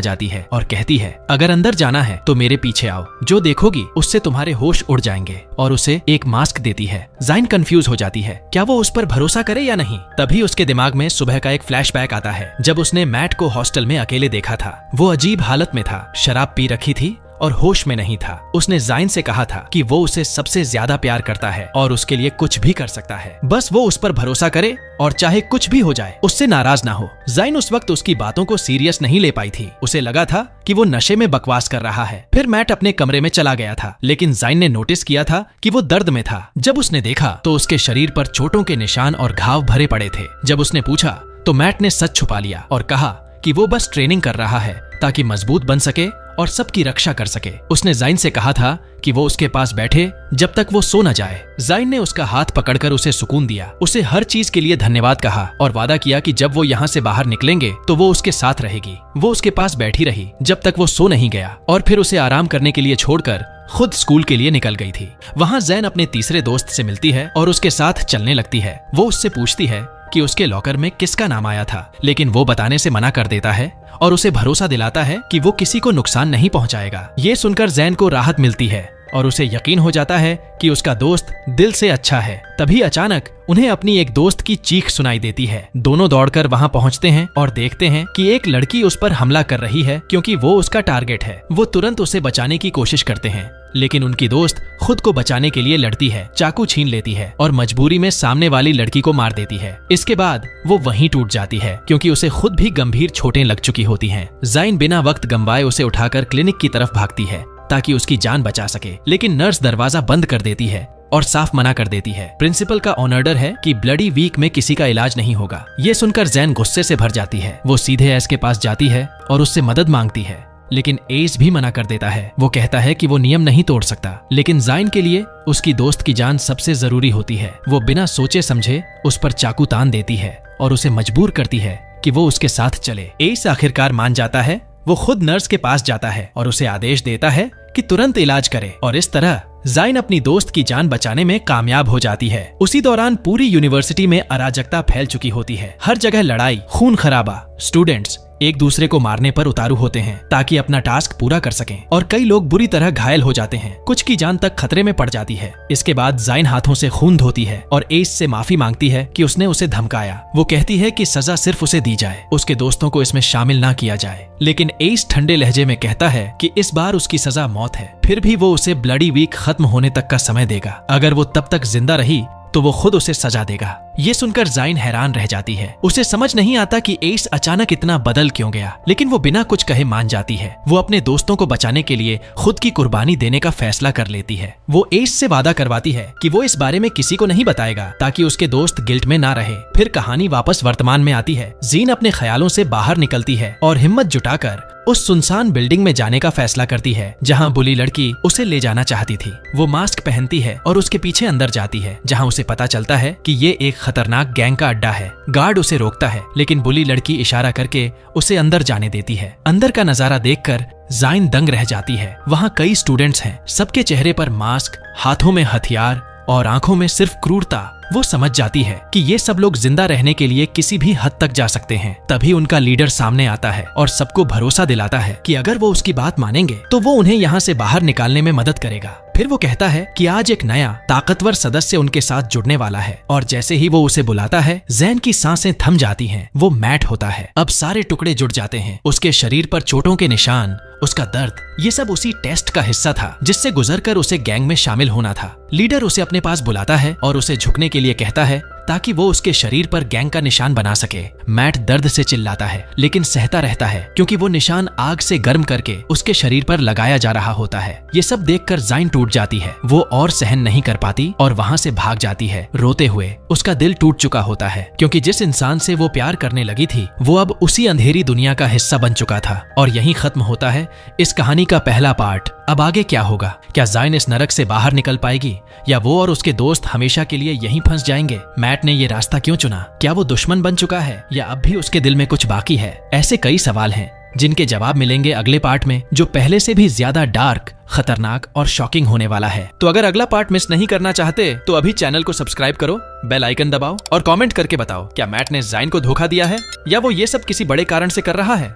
जाती है और कहती है, अगर अंदर जाना है तो मेरे पीछे आओ, जो देखोगी उससे तुम्हारे होश उड़ जाएंगे, और उसे एक मास्क देती है। जाइन कंफ्यूज हो जाती है, क्या वो उस पर भरोसा करे या नहीं। तभी उसके दिमाग में सुबह का एक फ्लैशबैक आता है, जब उसने मैट को हॉस्टल में अकेले देखा था। वो अजीब हालत में था, शराब पी रखी थी और होश में नहीं था। उसने जाइन से कहा था कि वो उसे सबसे ज्यादा प्यार करता है और उसके लिए कुछ भी कर सकता है, बस वो उस पर भरोसा करे और चाहे कुछ भी हो जाए उससे नाराज ना हो। जाइन उस वक्त उसकी बातों को सीरियस नहीं ले पाई थी। उसे लगा था कि वो नशे में बकवास कर रहा है। फिर मैट अपने कमरे में चला गया था, लेकिन जाइन ने नोटिस किया था कि वो दर्द में था। जब उसने देखा तो उसके शरीर पर चोटों के निशान और घाव भरे पड़े थे। जब उसने पूछा तो मैट ने सच छुपा लिया और कहा कि वो बस ट्रेनिंग कर रहा है ताकि मजबूत बन सके और सबकी रक्षा कर सके। उसने जाइन से कहा था कि वो उसके पास बैठे जब तक वो सो न जाए। जाइन ने उसका हाथ पकड़कर उसे सुकून दिया, उसे हर चीज के लिए धन्यवाद कहा और वादा किया कि जब वो यहाँ से बाहर निकलेंगे तो वो उसके साथ रहेगी। वो उसके पास बैठी रही जब तक वो सो नहीं गया और फिर उसे आराम करने के लिए छोड़कर खुद स्कूल के लिए निकल गई थी। वहाँ जैन अपने तीसरे दोस्त से मिलती है और उसके साथ चलने लगती है। वो उससे पूछती है कि उसके लॉकर में किसका नाम आया था, लेकिन वो बताने से मना कर देता है और उसे भरोसा दिलाता है कि वो किसी को नुकसान नहीं पहुंचाएगा। ये सुनकर जैन को राहत मिलती है और उसे यकीन हो जाता है कि उसका दोस्त दिल से अच्छा है। तभी अचानक उन्हें अपनी एक दोस्त की चीख सुनाई देती है। दोनों दौड़कर वहां पहुंचते हैं और देखते हैं कि एक लड़की उस पर हमला कर रही है क्योंकि वो उसका टारगेट है। वो तुरंत उसे बचाने की कोशिश करते हैं, लेकिन उनकी दोस्त खुद को बचाने के लिए लड़ती है, चाकू छीन लेती है और मजबूरी में सामने वाली लड़की को मार देती है। इसके बाद वो वहीं टूट जाती है क्योंकि उसे खुद भी गंभीर चोटें लग चुकी होती हैं। जाइन बिना वक्त गंवाए उसे उठाकर क्लिनिक की तरफ भागती है ताकि उसकी जान बचा सके, लेकिन नर्स दरवाजा बंद कर देती है और साफ मना कर देती है। प्रिंसिपल का ऑर्डर है कि ब्लडी वीक में किसी का इलाज नहीं होगा। ये सुनकर जैन गुस्से से भर जाती है। वो सीधे एस के पास जाती है और उससे मदद मांगती है, लेकिन एस भी मना कर देता है। वो कहता है कि वो नियम नहीं तोड़ सकता, लेकिन जाइन के लिए उसकी दोस्त की जान सबसे जरूरी होती है। वो बिना सोचे समझे उस पर चाकू तान देती है और उसे मजबूर करती है कि वो उसके साथ चले। एस आखिरकार मान जाता है। वो खुद नर्स के पास जाता है और उसे आदेश देता है कि तुरंत इलाज करे, और इस तरह जाइन अपनी दोस्त की जान बचाने में कामयाब हो जाती है। उसी दौरान पूरी यूनिवर्सिटी में अराजकता फैल चुकी होती है। हर जगह लड़ाई, खून खराबा, स्टूडेंट्स एक दूसरे को मारने पर उतारू होते हैं ताकि अपना टास्क पूरा कर सकें, और कई लोग बुरी तरह घायल हो जाते हैं। कुछ की जान तक खतरे में पड़ जाती है। इसके बाद जाइन हाथों से खून धोती है और एस से माफी मांगती है कि उसने उसे धमकाया। वो कहती है कि सजा सिर्फ उसे दी जाए, उसके दोस्तों को इसमें शामिल ना किया जाए, लेकिन एस ठंडे लहजे में कहता है कि इस बार उसकी सजा मौत है। फिर भी वो उसे ब्लडी वीक खत्म होने तक का समय देगा। अगर वो तब तक जिंदा रही तो वो खुद उसे सजा देगा। ये सुनकर जाइन हैरान रह जाती है। उसे समझ नहीं आता कि एस अचानक इतना बदल क्यों गया, लेकिन वो बिना कुछ कहे मान जाती है। वो अपने दोस्तों को बचाने के लिए खुद की कुर्बानी देने का फैसला कर लेती है। वो एस से वादा करवाती है कि वो इस बारे में किसी को नहीं बताएगा ताकि उसके दोस्त गिल्ट में ना रहे। फिर कहानी वापस वर्तमान में आती है। जीन अपने ख्यालों से बाहर निकलती है और हिम्मत जुटाकर उस सुनसान बिल्डिंग में जाने का फैसला करती है जहां बुली लड़की उसे ले जाना चाहती थी। वो मास्क पहनती है और उसके पीछे अंदर जाती है, जहां उसे पता चलता है कि ये एक खतरनाक गैंग का अड्डा है। गार्ड उसे रोकता है, लेकिन बुली लड़की इशारा करके उसे अंदर जाने देती है। अंदर का नजारा देखकर जाइन दंग रह जाती है। वहाँ कई स्टूडेंट्स हैं, सबके चेहरे पर मास्क, हाथों में हथियार और आंखों में सिर्फ क्रूरता। वो समझ जाती है कि ये सब लोग जिंदा रहने के लिए किसी भी हद तक जा सकते हैं। तभी उनका लीडर सामने आता है और सबको भरोसा दिलाता है कि अगर वो उसकी बात मानेंगे तो वो उन्हें यहाँ से बाहर निकालने में मदद करेगा। फिर वो कहता है कि आज एक नया ताकतवर सदस्य उनके साथ जुड़ने वाला है, और जैसे ही वो उसे बुलाता है जैन की सांसें थम जाती हैं। वो मैट होता है। अब सारे टुकड़े जुड़ जाते हैं, उसके शरीर पर चोटों के निशान, उसका दर्द, ये सब उसी टेस्ट का हिस्सा था जिससे गुजरकर उसे गैंग में शामिल होना था। लीडर उसे अपने पास बुलाता है और उसे झुकने के लिए कहता है ताकि वो उसके शरीर पर गैंग का निशान बना सके। मैट दर्द से चिल्लाता है, लेकिन सहता रहता है क्योंकि वो निशान आग से गर्म करके उसके शरीर पर लगाया जा रहा होता है। ये सब देखकर जाइन टूट जाती है। वो और सहन नहीं कर पाती और वहाँ से भाग जाती है रोते हुए। उसका दिल टूट चुका होता है क्योंकि जिस इंसान से वो प्यार करने लगी थी वो अब उसी अंधेरी दुनिया का हिस्सा बन चुका था। और यहीं खत्म होता है इस कहानी का पहला पार्ट। अब आगे क्या होगा? क्या जाइन इस नरक से बाहर निकल पाएगी, या वो और उसके दोस्त हमेशा के लिए यहीं फंस जाएंगे? मैट ने ये रास्ता क्यों चुना? क्या वो दुश्मन बन चुका है या अब भी उसके दिल में कुछ बाकी है? ऐसे कई सवाल हैं जिनके जवाब मिलेंगे अगले पार्ट में, जो पहले से भी ज्यादा डार्क, खतरनाक और शॉकिंग होने वाला है। तो अगर अगला पार्ट मिस नहीं करना चाहते तो अभी चैनल को सब्सक्राइब करो, बेल आइकन दबाओ और कमेंट करके बताओ क्या मैट ने जाइन को धोखा दिया है या वो ये सब किसी बड़े कारण से कर रहा है।